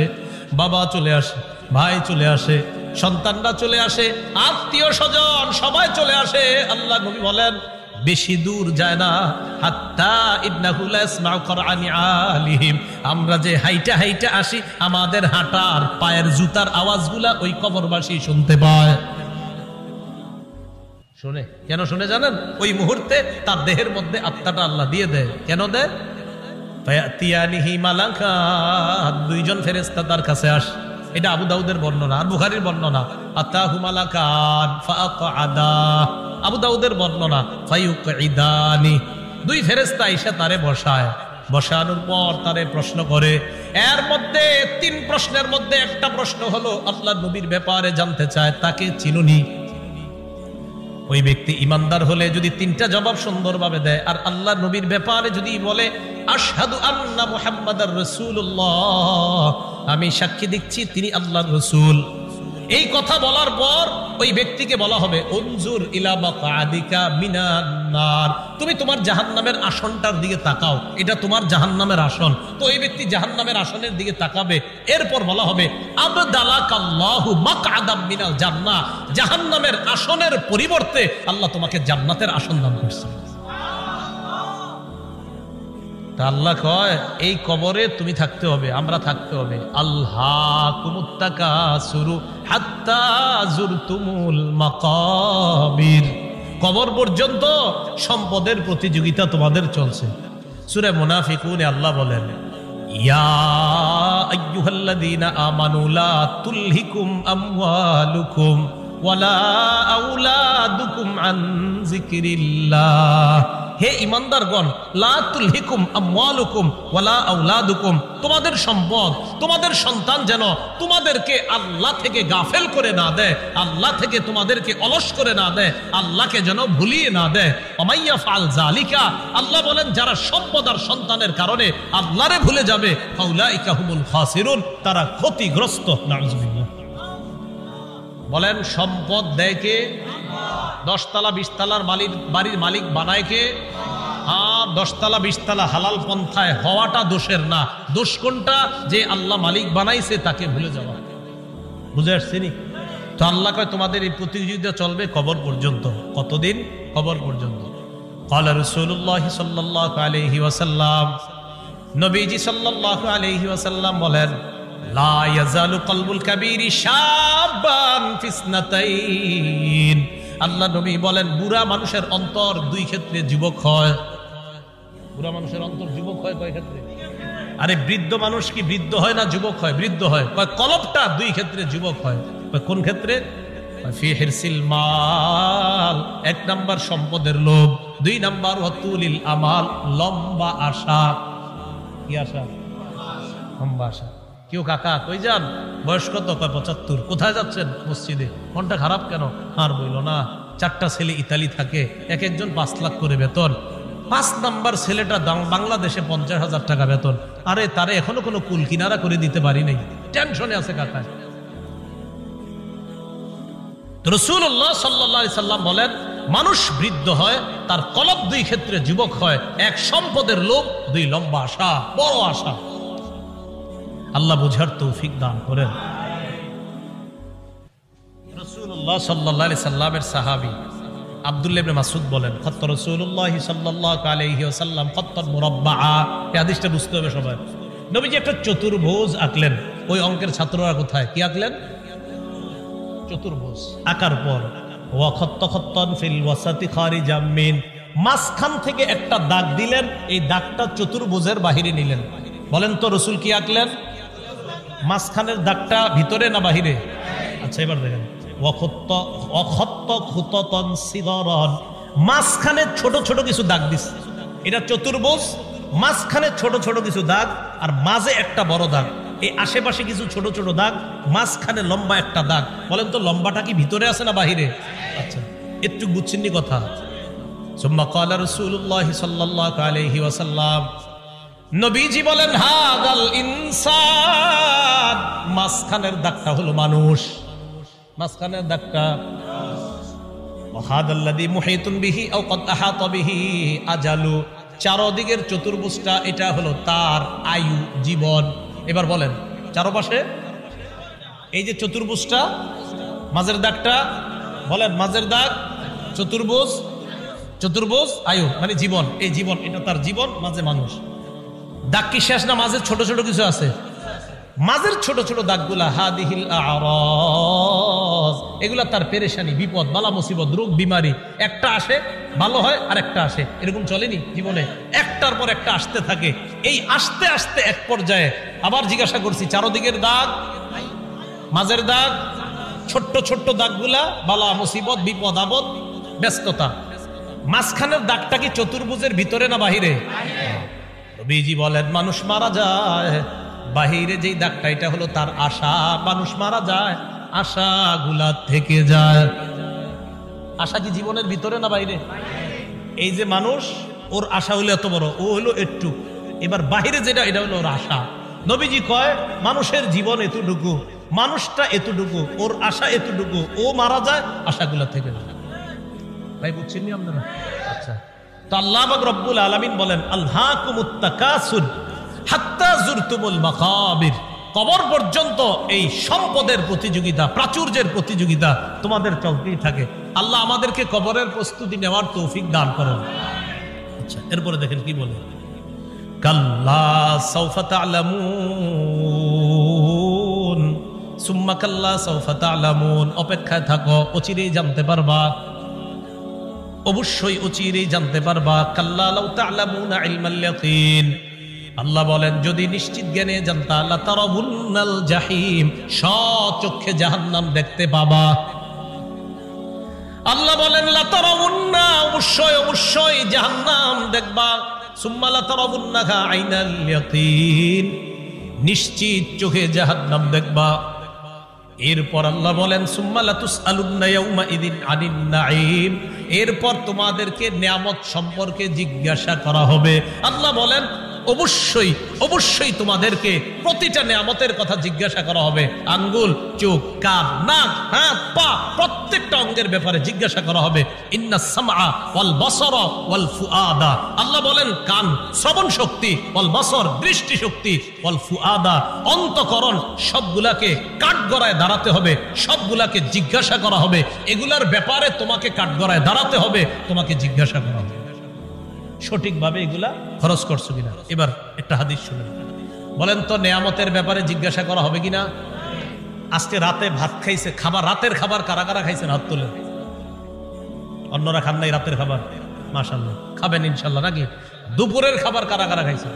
বাবা চলে আসে, ভাই চলে আসে, সন্তানরা চলে আসে, আত্মীয় স্বজন সবাই চলে আসে, আল্লাহ নবী বলেন বেশি দূর যায় না, হাত্তা ইন্নাহু লা ইয়াসমাউ করআনি আলিহিম, আমরা যে হাইটা হাইটা আসি আমাদের হাঁটার পায়ের জুতার আওয়াজগুলা ওই কবরবাসী শুনতে পায়। শুনে কেন শুনে জানেন? ওই মুহূর্তে তার দেহের মধ্যে আত্মাটা আল্লাহ দিয়ে দেয়। কেন দেয়? ফায়াতিয়ানিহি মালাকাত, দুইজন ফেরেশতা তার কাছে আসে। এটা আবু দাউদের বর্ণনা আর বুখারীর বর্ণনা। আতাহু মালাকান ফাআকআদা, আবু দাউদের বর্ণনা ফায়ুকঈদানি, দুই ফেরেশতা এসে তারে বসায়, বসানোর পর তারে প্রশ্ন করে। এর মধ্যে তিন প্রশ্নের মধ্যে একটা প্রশ্ন হলো আল্লাহ নবীর ব্যাপারে জানতে চায়, তাকে চিনুনি? ওই ব্যক্তি ইমানদার হলে যদি তিনটা জবাব সুন্দরভাবে দেয়, আর আল্লাহ নবীর ব্যাপারে যদি বলে আশহাদু আন্না মুহাম্মাদার রাসূলুল্লাহ, আমি সাক্ষী দিচ্ছি তিনি আল্লাহর রাসূল, এই কথা বলার পর ওই ব্যক্তিকে বলা হবে উনজুর ইলা মাকআদিকা মিনান নার, তুমি তোমার জাহান্নামের আসনটার দিকে তাকাও, এটা তোমার জাহান্নামের আসন। তো এই ব্যক্তি জাহান্নামের আসনের দিকে তাকাবে। এরপর বলা হবে আবদালাকাল্লাহু মাকআদাম মিনাল জান্নাহ, জাহান্নামের আসনের পরিবর্তে আল্লাহ তোমাকে জান্নাতের আসন দান করছেন। তা আল্লাহ কয় এই কবরে তুমি থাকতে হবে, আমরা থাকতে হবে। আল্লাহকুমুত তাকাসুরু হাত্তা যুরতুমুল মাকাবির, কবর পর্যন্ত সম্পদের প্রতিযোগিতা তোমাদের চলছে। সূরা মুনাফিকুনে আল্লাহ বলেন ইয়া আইয়ুহাল্লাযীনা আমানু লা তুলহিকুম আমওয়ালুকুম ওয়ালা আওলাদুকুম আন যিকরিল্লাহ, হে ঈমানদারগণ, লা তুলহিকুম আমওয়ালুকুম ওয়ালা আওলাদুকুম, তোমাদের সম্পদ, তোমাদের সন্তান যেন তোমাদেরকে আল্লাহ থেকে গাফেল করে না দেয়, আল্লাহ থেকে তোমাদেরকে অলস করে না দেয়, আল্লাহকে যেন ভুলিয়ে না দেয়। ওমাইয়া ফাল যালিকা, আল্লাহ বলেন যারা সম্পদ আর সন্তানের কারণে আল্লাহরে ভুলে যাবে, ফাউলাইকা হুমুল খাসিরুন, তারা ক্ষতিগ্রস্ত। নাউযুবিল্লাহ। বলেন সম্পদ দেয় কে? 10 তলা 20 তলার বাড়ির মালিক বানায় কে? 10 তলা 20 তলা হালাল পন্থায় হওয়াটা দোষের না, দোষ কোনটা? যে আল্লাহ মালিক বানাইছে তাকে ভুলে যাওয়া। বুঝে আসছে নি? তো আল্লাহ কয় তোমাদের এই প্রতিযোগিতা চলবে কবর পর্যন্ত। কতদিন? কবর পর্যন্ত। ক্বালা রাসূলুল্লাহ সাল্লাল্লাহু আলাইহি ওয়াসাল্লাম, নবীজি সাল্লাল্লাহু আলাইহি ওয়াসাল্লাম বলেন লা ইয়াজালু কলবুল কাবীরি শাবান ফিসনাতাইন, আল্লাহ নবী বলেন বুড়া মানুষের অন্তর দুই ক্ষেত্রে যুবক হয়। বুড়া মানুষের অন্তর যুবক হয় কয় ক্ষেত্রে? আরে বৃদ্ধ মানুষ কি বৃদ্ধ হয় না যুবক হয়? বৃদ্ধ হয়। কয় কলবটা দুই ক্ষেত্রে যুবক হয়। কোন ক্ষেত্রে? ফি হিরসিল মাল, 1 নাম্বার সম্পদের লোভ, 2 নাম্বার ওয়াতুলিল আমাল, লম্বা আশা। কি আশা? লম্বা আশা। কেউ কাকা কই যান? বয়স কত? কয় 75। কোথায় যাচ্ছেন? মসজিদে। মনটা খারাপ কেন? আর বইল না, 4টা ছেলে ইতালি থাকে, এক একজন 5 লাখ করে বেতন। 5 নাম্বার ছেলেটা বাংলাদেশে 50,000 টাকা বেতন। আরে তারে এখনো কোনো কুল কিনারা করে দিতে পারি নাই, টেনশনে আছে কাকা। রাসূলুল্লাহ সাল্লাল্লাহু আলাইহি সাল্লাম বলেন মানুষ বৃদ্ধ হয়, তার কলব দুই ক্ষেত্রে যুবক হয়। 1 সম্পদের লোভ, 2 লম্বা আশা, বড় আশা। আল্লাহ বুঝার তৌফিক দান করেন। রাসূলুল্লাহ সাল্লাল্লাহু আলাইহি সাল্লামের সাহাবী আব্দুল্লাহ ইবনে মাসউদ বলেন খাত্ত রাসূলুল্লাহ সাল্লাল্লাহু আলাইহি ওয়াসাল্লাম খাত্তান মুরাব্বাআ। এই হাদিসটা বুঝতে হবে সবাই। নবীজি একটা চতুর্ভুজ আঁকলেন। ওই অঙ্কের ছাত্ররা কোথায়? কি আঁকলেন? চতুর্ভুজ আঁকার পর ওয়া খাত্ত খাত্তান ফিল ওয়াসাতি খারিজাম মিন, মাঝখান থেকে একটা দাগ দিলেন। এই দাগটা চতুর্ভুজের বাহিরে নিলেন। বলেন তো রাসূল কি আঁকলেন? মাঝখানের দাগটা ভিতরে না বাহিরে? আচ্ছা এবার দেখেন মাঝখানে ছোট ছোট কিছু দাগ দিস। এটা চতুর্ভুজ, মাঝখানে ছোট ছোট কিছু দাগ, আর মাঝে একটা বড় দাগ। এই আশেপাশে কিছু ছোট ছোট দাগ, মাঝখানে লম্বা একটা দাগ। বলেন তো লম্বাটা কি ভিতরে আছে না বাহিরে? আচ্ছা একটু বুঝছেননি কথা। সুম্মা ক্বালা রাসূলুল্লাহ সাল্লাল্লাহু আলাইহি ওয়াসাল্লাম, নবীজি বলেন হাদাল ইনসান, মাঝখানের দাগটা হলো মানুষ। মাঝখানের দাগটা ওয়াহাদাল্লাযী মুহিতুন বিহি আও ক্বাদ আহাতা বিহি আজালু, চারদিকের চতুর্ভুজটা এটা হলো তার আয়ু, জীবন। এবার বলেন চারপাশে এই যে চতুর্ভুজটা, মাঝের দাগটা বলেন, মাঝের দাগ চতুর্ভুজ, চতুর্ভুজ আয়ু মানে জীবন। এই জীবন এটা তার জীবন, মাঝে মানুষ। দাগ কি শেষ না? মাঝে ছোট ছোট কিছু আছে। মাঝের ছোট ছোট দাগগুলা হাদিহিল আরাজ, এগুলা তার পেরেশানি, বিপদ, বালা মুসিবত, রোগ বিমারি। একটা আসে ভালো হয় আর একটা আসে, এরকম চলেনি জীবনে? একটার পর একটা আসতে থাকে। এই আসতে আসতে এক পর্যায়ে আবার জিজ্ঞাসা করছি, চারদিকের দাগ, মাঝের দাগ, ছোট্ট ছোট্ট দাগগুলা বালা মুসিবত, বিপদ আপদ, ব্যস্ততা। মাঝখানের দাগটা কি চতুর্ভুজের ভিতরে না বাহিরে? নবীজি বলেন মানুষ মারা যায়, বাহিরে যেই দাগটা এটা হলো তার আশা। মানুষ মারা যায়, আশাগুলা থেকে যায়। আশা কি জীবনের ভিতরে না বাইরে? এই যে মানুষ, ওর আশা হইলো এত বড়, ও হইলো একটু। এবার বাহিরে যেটা এটা হলো ওর আশা। নবীজি কয় মানুষের জীবন এতটুকু, মানুষটা এতটুকু, ওর আশা এতটুকু, ও মারা যায় আশাগুলো থেকে না। ভাই বুঝছেন নি আপনারা? আচ্ছা, তো আল্লাহ পাক রব্বুল আলামিন বলেন আলহাকুমুত তাকাসুর হাত্তা জুরতুমুল মাকাবির, কবর পর্যন্ত এই সম্পদের প্রতিযোগিতা, প্রাচুর্যের প্রতিযোগিতা তোমাদের চলতেই থাকে। আল্লাহ আমাদেরকে কবরের প্রস্তুতি নেওয়ার তৌফিক দান করেন। আচ্ছা, এরপরে দেখেন কি বলে, কাল্লা সাউফা তা'লামুন সুম্মা কাল্লা সাউফা তা'লামুন, অপেক্ষায় থাকো, অচিরেই জানতে পারবা, অবশ্যই অচিরেই জানতে পারবা। কাল্লা লাউ তা'লামুনা ইলমাল ইয়াকিন, আল্লাহ বলেন যদি নিশ্চিত জ্ঞানে জানতা লাতারাবুন্নাল জাহিম, স্বচক্ষে জাহান্নাম দেখতে পাবা। আল্লাহ বলেন লাতারাবুন্না, অবশ্যই অবশ্যই জাহান্নাম দেখবা। সুম্মা লাতারাবুন্নাহা আইনাল ইয়াকিন, নিশ্চিত চোখে জাহান্নাম দেখবা। এরপর আল্লাহ বলেন সুম্মা লাতুসআলুন্না ইয়াউমা ইযিন আনিন নাঈম, এরপর তোমাদেরকে নিয়ামত সম্পর্কে জিজ্ঞাসা করা হবে। আল্লাহ বলেন অবশ্যই অবশ্যই তোমাদেরকে প্রতিটা নিয়ামতের কথা জিজ্ঞাসা করা হবে। আঙ্গুল, চোখ, কান, নাক, হাত, পা, প্রত্যেকটা অঙ্গের ব্যাপারে জিজ্ঞাসা করা হবে। ইন্নাস সামআ ওয়াল বাসারা ওয়াল ফুআদা, আল্লাহ বলেন কান শ্রবণ শক্তি, ওয়াল বাসর দৃষ্টি শক্তি, ওয়াল ফুআদা অন্তঃকরণ, সবগুলাকে কাঠগড়ায় দাঁড়াতে হবে, সবগুলাকে জিজ্ঞাসা করা হবে। এগুলার ব্যাপারে তোমাকে কাঠগড়ায় দাঁড়াতে হবে, তোমাকে জিজ্ঞাসা করা হবে সঠিকভাবে এগুলা খরচ করছো কিনা। এবার একটা হাদিস শুনেন, বলেন তো নেয়ামতের ব্যাপারে জিজ্ঞাসা করা হবে কিনা? আজকে রাতে ভাত খাইছে, খাবার, রাতের খাবার কারা কারা খাইছেন হাত তোলেন। অন্যরা খান নাই রাতের খাবার? মাশাআল্লাহ, খাবেন ইনশাআল্লাহ নাকি? দুপুরের খাবার কারা কারা খাইছেন?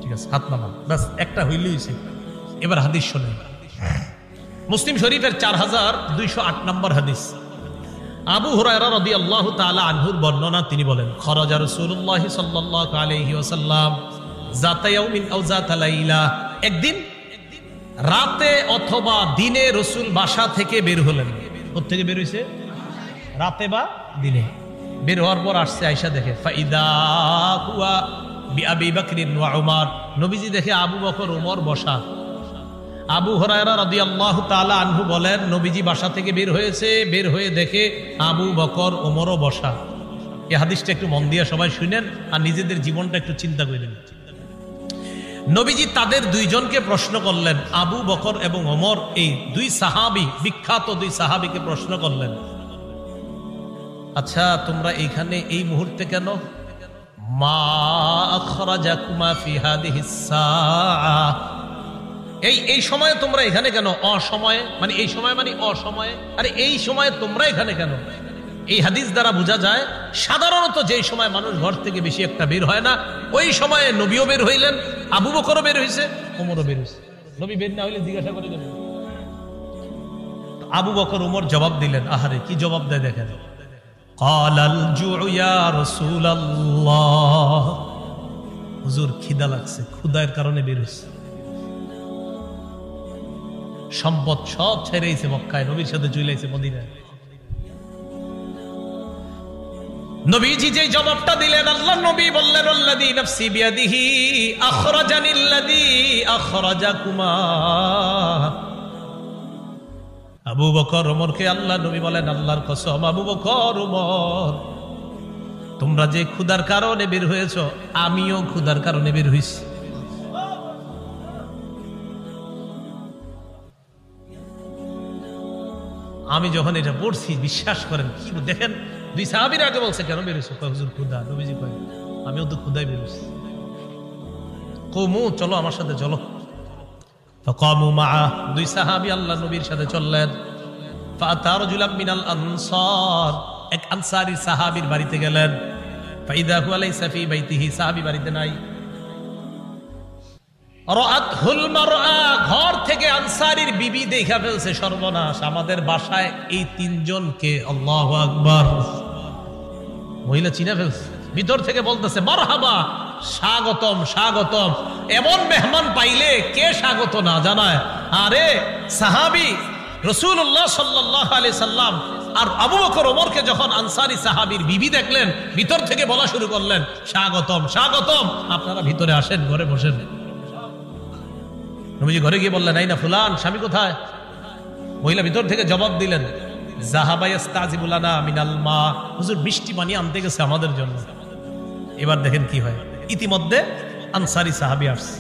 ঠিক আছে, হাত নামান, বাস একটা হইলেই হইছে। এবার হাদিস শুনেন, মুসলিম শরীফের 4208 নম্বর হাদিস, আবু হুরায়রা রাদিয়াল্লাহু তাআলা আনহুর বর্ণনা, তিনি বলেন খরাজা রাসূলুল্লাহ সাল্লাল্লাহু আলাইহি ওয়াসাল্লাম যাতা ইয়াউমিন আও যাতা লাইলা, একদিন রাতে অথবা দিনে রাসূল বাসা থেকে বের হলেন। কোথা থেকে বের হইছে? রাতে বা দিনে। বের হওয়ার পর আসছে, আয়েশা দেখে ফাইদা হুয়া বিআবি বকরিন ওয়া উমর, নবীজি দেখে আবু বকর ওমর বসা। আবু হুরায়রা রাদিয়াল্লাহু তাআলা আনহু বলেন নবীজি বাসা থেকে বের হয়েছে, বের হয়ে দেখে আবু বকর ওমরও বসা। এই হাদিসটা একটু মন দিয়ে সবাই শুনেন আর নিজেদের জীবনটা একটু চিন্তা করেন। নবীজি তাদের দুইজনকে প্রশ্ন করলেন, আবু বকর এবং ওমর, এই দুই সাহাবী, বিখ্যাত দুই সাহাবীকে প্রশ্ন করলেন, আচ্ছা তোমরা এইখানে এই মুহূর্তে কেন? মা আখরাজাকুমা ফি হাদিহিস সাআ, এই সময়ে তোমরা এখানে কেন? অসময়ে মানে এই সময় মানে অসময়ে, আরে এই সময়ে তোমরা এখানে কেন? এই হাদিস দ্বারা বোঝা যায় সাধারণত যে সময় মানুষ ঘর থেকে বেশি একটা বের হয় না, ওই সময়ে নবীও বের হইলেন, আবু বকরও বের হইছে, ওমরও বের হইছে। নবী বের না হইলে জিজ্ঞাসা করে দেন। আবু বকর ওমর জবাব দিলেন, আহারে কি জবাব দেয় দেখেন, ক্বালাল জুউ ইয়া রাসূলুল্লাহ, হুজুর খিদা লাগছে, ক্ষুধার কারণে বের হইছে। সম্পদ সব ছেড়েছে মক্কায়, নবীর সাথে চলে আইছে মদিনায়। নবীজি যে জবাবটা দিলেন, আল্লাহর নবী বললেন আল্লাযী নাফসি বিয়াদিহি আখরাজানিল্লাযী আখরাজাকুমা। আবু বকর ওমরকে আল্লাহর নবী বলেন, আল্লাহর কসম আবু বকর ওমর, তোমরা যে ক্ষুধার কারণে বের হয়েছো, আমিও ক্ষুধার কারণে বের হইছি। আমি যখন এটা পড়ছি বিশ্বাস করেন, কি দেখেন দুই সাহাবীর আগে বলছে কেন বেরোছো? হুজুর ক্ষুধা। নবীজি কয় আমিও তো ক্ষুধায় বেরোছি। কওমু চলো আমার সাথে চলো। ফাকামু মাআ, দুই সাহাবী আল্লাহ নবীর সাথে চললেন। ফাআতা রাজুলাম মিনাল আনসার, এক আনসারী সাহাবীর বাড়িতে গেলেন। ফাইদা হুয়া লাইসা ফি বাইতিহি, সাহাবী বাড়িতে নাই। রাআতহুল মারআ, ঘর থেকে আনসারীর বিবি দেখা ফেলছে, সর্বনাশ, আমাদের বাসায় এই তিনজনকে, আল্লাহু আকবার, মহিলা চিনা ফেলছে। ভিতর থেকে বলতেছে মারহাবা, স্বাগতম স্বাগতম। এমন মেহমান পাইলে কে স্বাগত না জানায়? আরে সাহাবী রাসূলুল্লাহ সাল্লাল্লাহু আলাইহি সাল্লাম আর আবু বকর ওমরকে যখন আনসারী সাহাবীর বিবি দেখলেন, ভিতর থেকে বলা শুরু করলেন স্বাগতম স্বাগতম, আপনারা ভিতরে আসেন, ঘরে বসেন। নবীজি ঘরে গিয়ে বললেন, এই না ফুলান, স্বামী কোথায়? মহিলা ভিতর থেকে জবাব দিলেন, যাহাবা ইস্তাজিবু লানা মিনাল মা, হুজুর মিষ্টি পানি আনতে গেছে আমাদের জন্য। এবার দেখেন কি হয়, ইতিমধ্যে আনসারী সাহাবী আসছে।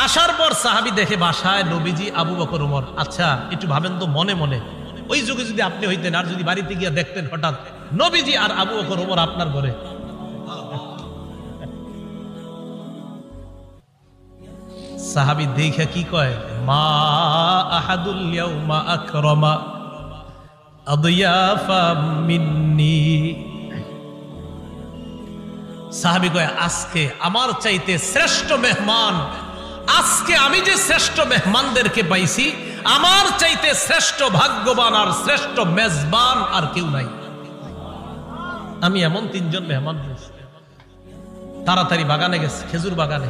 আসার পর সাহাবী দেখে বাসায় নবীজি, আবু বকর, ওমর। আচ্ছা একটু ভাবেন তো মনে মনে, ওই যুগে যদি আপনি হইতেন আর যদি বাড়িতে গিয়ে দেখতেন হঠাৎ নবীজি আর আবু বকর, ওমর আপনার ঘরে, সাহাবী দেখে কি কয়, মা আহাদুল ইয়াউমা আকরামা আদিয়াফা মিন্নি। সাহাবী কয়, আজকে আমার চাইতে শ্রেষ্ঠ মেহমান, আজকে আমি যে শ্রেষ্ঠ মেহমানদেরকে পাইছি, আমার চাইতে শ্রেষ্ঠ ভাগ্যবান আর শ্রেষ্ঠ মেজবান আর কেউ নাই। আমি এমন 3 জন মেহমান পেয়েছি। তাড়াতাড়ি বাগানে গেছে, খেজুর বাগানে।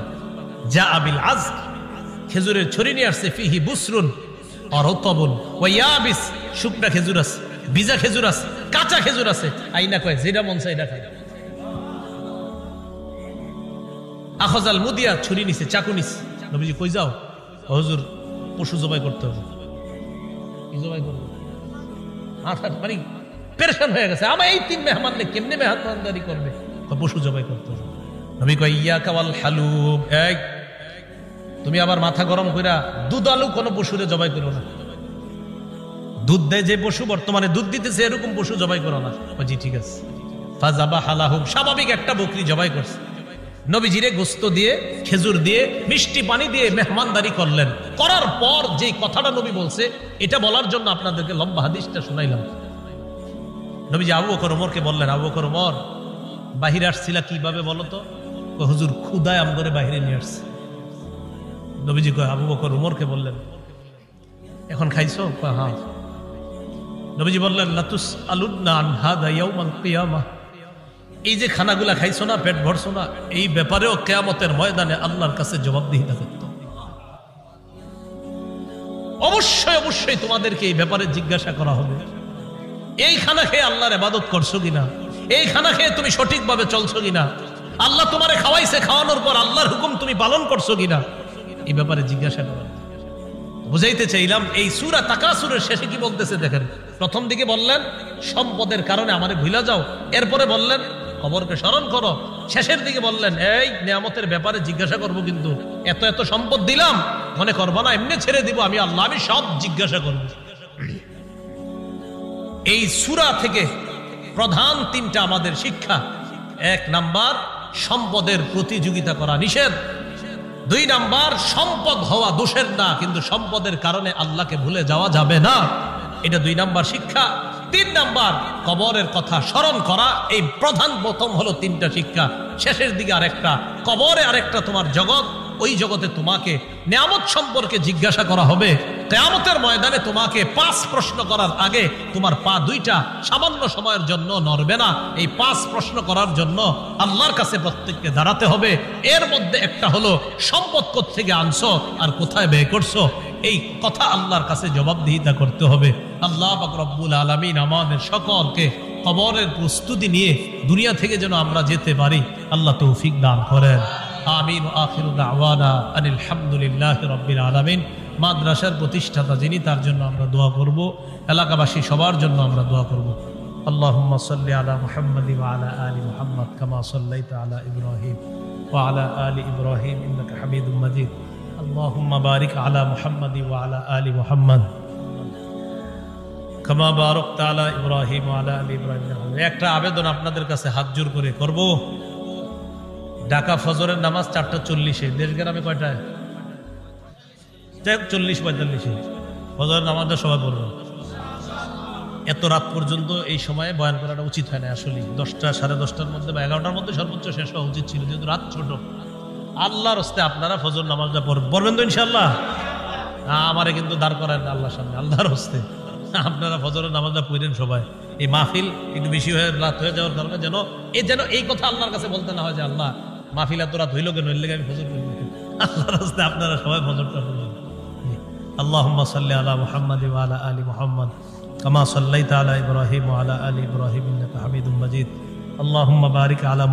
যা আবিল আজ, খেজুরের ছড়ি নিয়ে আসছে, ফিহি বুসরুন আর রতবুন ওয়া ইয়াবিস, শুকনা খেজুর আছে, ভিজা খেজুর আছে, কাঁচা খেজুর আছে। আইনা কয়, যেটা মন চায় এটা খায়। আখজাল মুদিয়া, ছুরি নিছে, চাকু নিছে। নবীজি কই যাও? হুজুর পশু জবাই করতে হবে। কি জবাই করবে? মানে পেরেশান হয়ে গেছে, আমার এই 3 মেহমান কেমনে মেহমানদারি করবে? পশু জবাই করতে হবে। নবী কয়, ইয়াকা ওয়াল হালুব, এই তুমি আবার মাথা গরম কইরা দুধালু কোন পশুরে জবাই করো না। দুধ দেয় যে পশু, বর্তমানে দুধ দিতেছে, এরকম পশু জবাই করো না। জি ঠিক আছে। ফাযাবাহা লাহুম, স্বাভাবিক একটা বকরি জবাই করছে। নবীজিরে গোস্ত দিয়ে, খেজুর দিয়ে, মিষ্টি পানি দিয়ে মেহমানদারি করলেন। করার পর যে কথাটা নবী বলছে, এটা বলার জন্য আপনাদেরকে লম্বা হাদিসটা শুনাইলাম। নবীজি আবু বকর ওমরকে বললেন, আবু বকর ওমর, বাহিরে আসছিলা কিভাবে বলো তো? হুজুর ক্ষুধায় আমগরে বাহিরে নিয়ে আসছে। নবীজি কয়, আবু বকর ওমরকে বললেন, এখন খাইছো? হ্যাঁ। নবীজি বললেন, লাতুস আলুন্না আন হাদা ইয়াউমাল কিয়ামাহ, এই যে খানাগুলা খাইছো না, পেট ভরছো না, এই ব্যাপারেও কিয়ামতের ময়দানে আল্লাহর কাছে জবাবদিহিতা করতে হবে। অবশ্যই অবশ্যই তোমাদেরকে এই ব্যাপারে জিজ্ঞাসা করা হবে। এই খানা খেয়ে আল্লাহর ইবাদত করছো কিনা? এই খানা খেয়ে তুমি সঠিকভাবে চলছো কিনা? আল্লাহ তোমারে খাওয়াইছে, খাওয়ানোর পর আল্লাহর হুকুম তুমি পালন করছো কিনা? এই ব্যাপারে জিজ্ঞাসা করা। বুঝাইতে চাইলাম, এই সূরা তাকাসুরের শেষে কি বলতেছে দেখেন। প্রথম দিকে বললেন সম্পদের কারণে আমারে ভুলা যাও, এরপরে বললেন কবরকে স্মরণ করো, শেষের দিকে বললেন এই নিয়ামতের ব্যাপারে জিজ্ঞাসা করব, কিন্তু এত এত সম্পদ দিলাম মনে করবো না এমনি ছেড়ে দিব আমি আল্লাহ, আমি সব জিজ্ঞাসা করব। এই সূরা থেকে প্রধান 3টা আমাদের শিক্ষা। 1 নাম্বার, সম্পদের প্রতিযোগিতা করা নিষেধ। 2 নাম্বার, সম্পদ হওয়া দোষের না, কিন্তু সম্পদের কারণে আল্লাহকে ভুলে যাওয়া যাবে না, এটা 2 নাম্বার শিক্ষা। 3 নাম্বার, কবরের কথা স্মরণ করা। এই প্রধান প্রথম হলো 3টা শিক্ষা। শেষের দিকে আরেকটা, কবরে আরেকটা তোমার জগৎ, ওই জগতে তোমাকে নিয়ামত সম্পর্কে জিজ্ঞাসা করা হবে। কিয়ামতের ময়দানে তোমাকে 5 প্রশ্ন করার আগে তোমার পা 2টা সামান্য সময়ের জন্য নড়বে না। এই 5 প্রশ্ন করার জন্য আল্লাহর কাছে প্রত্যেককে দাঁড়াতে হবে। এর মধ্যে একটা হলো সম্পদ কোত্থেকে আনছো আর কোথায় ব্যয় করছো, এই কথা আল্লাহর কাছে জবাবদিহিতা করতে হবে। আল্লাহ পাক রব্বুল আলামিন আমাদের সকলকে কবরের প্রস্তুতি নিয়ে দুনিয়া থেকে যেন আমরা যেতে পারি, আল্লাহ তৌফিক দান করেন। আমিন। আখিরু দাওয়ানা আনিল হামদুলিল্লাহি রাব্বিল আলামিন। মাদ্রাসার প্রতিষ্ঠাতা যিনি, তার জন্য আমরা দোয়া করব, এলাকাবাসী সবার জন্য আমরা দোয়া করব। আল্লাহুম্মা সাল্লি আলা মুহাম্মাদ ওয়া আলা আলি মুহাম্মাদ কামা সাল্লাইতা আলা ইব্রাহিম ওয়া আলা আলি ইব্রাহিম ইন্নাকা হামিদুম মাজিদ। আল্লাহুম্মা বারিক আলা মুহাম্মাদ ওয়া আলা আলি মুহাম্মাদ কামা বারাকতা আলা ইব্রাহিম ওয়া আলা আলি ইব্রাহিম। একটা আবেদন আপনাদের কাছে হাত জোর করে করব। ঢাকা ফজরের নামাজ 4:40, দেশগ্রামে কয়টায়? 40-45 ফজরের নামাজটা সবাই পড়বে। এত রাত পর্যন্ত এই সময়ে বয়ান করাটা উচিত হয় না আসলে। 10টা, 10:30টার মধ্যে বা 11টার মধ্যে সর্বোচ্চ শেষ হওয়া উচিত ছিল, যেহেতু রাত ছোট। আল্লাহর হস্তে আপনারা ফজর নামাজটা পড়বেন তো ইনশাল্লাহ। আমারে কিন্তু দাঁড় করেন আল্লাহর সামনে, আল্লাহর হস্তে আপনারা ফজরের নামাজটা পড়েন সবাই। এই মাহফিল একটু বেশি হয়ে রাত হয়ে যাওয়ার কারণে যেন এই কথা আল্লাহর কাছে বলতে না হয় যে আল্লাহ মাহফিল এত রাত হইল কেন, এর লেগে আমি ফজর করি। আল্লাহর হস্তে আপনারা সবাই ফজরটা পড়বেন। আল্লাহুম্মা সাল্লি আলা মুহাম্মাদ ওয়া আলা আলি মুহাম্মাদ কামা সাল্লাইতা আলা ইব্রাহিম ওয়া আলা আলি ইব্রাহিম ইন্নাকা হামিদুম মাজিদ। আল্লাহুম্মা বারিক আলা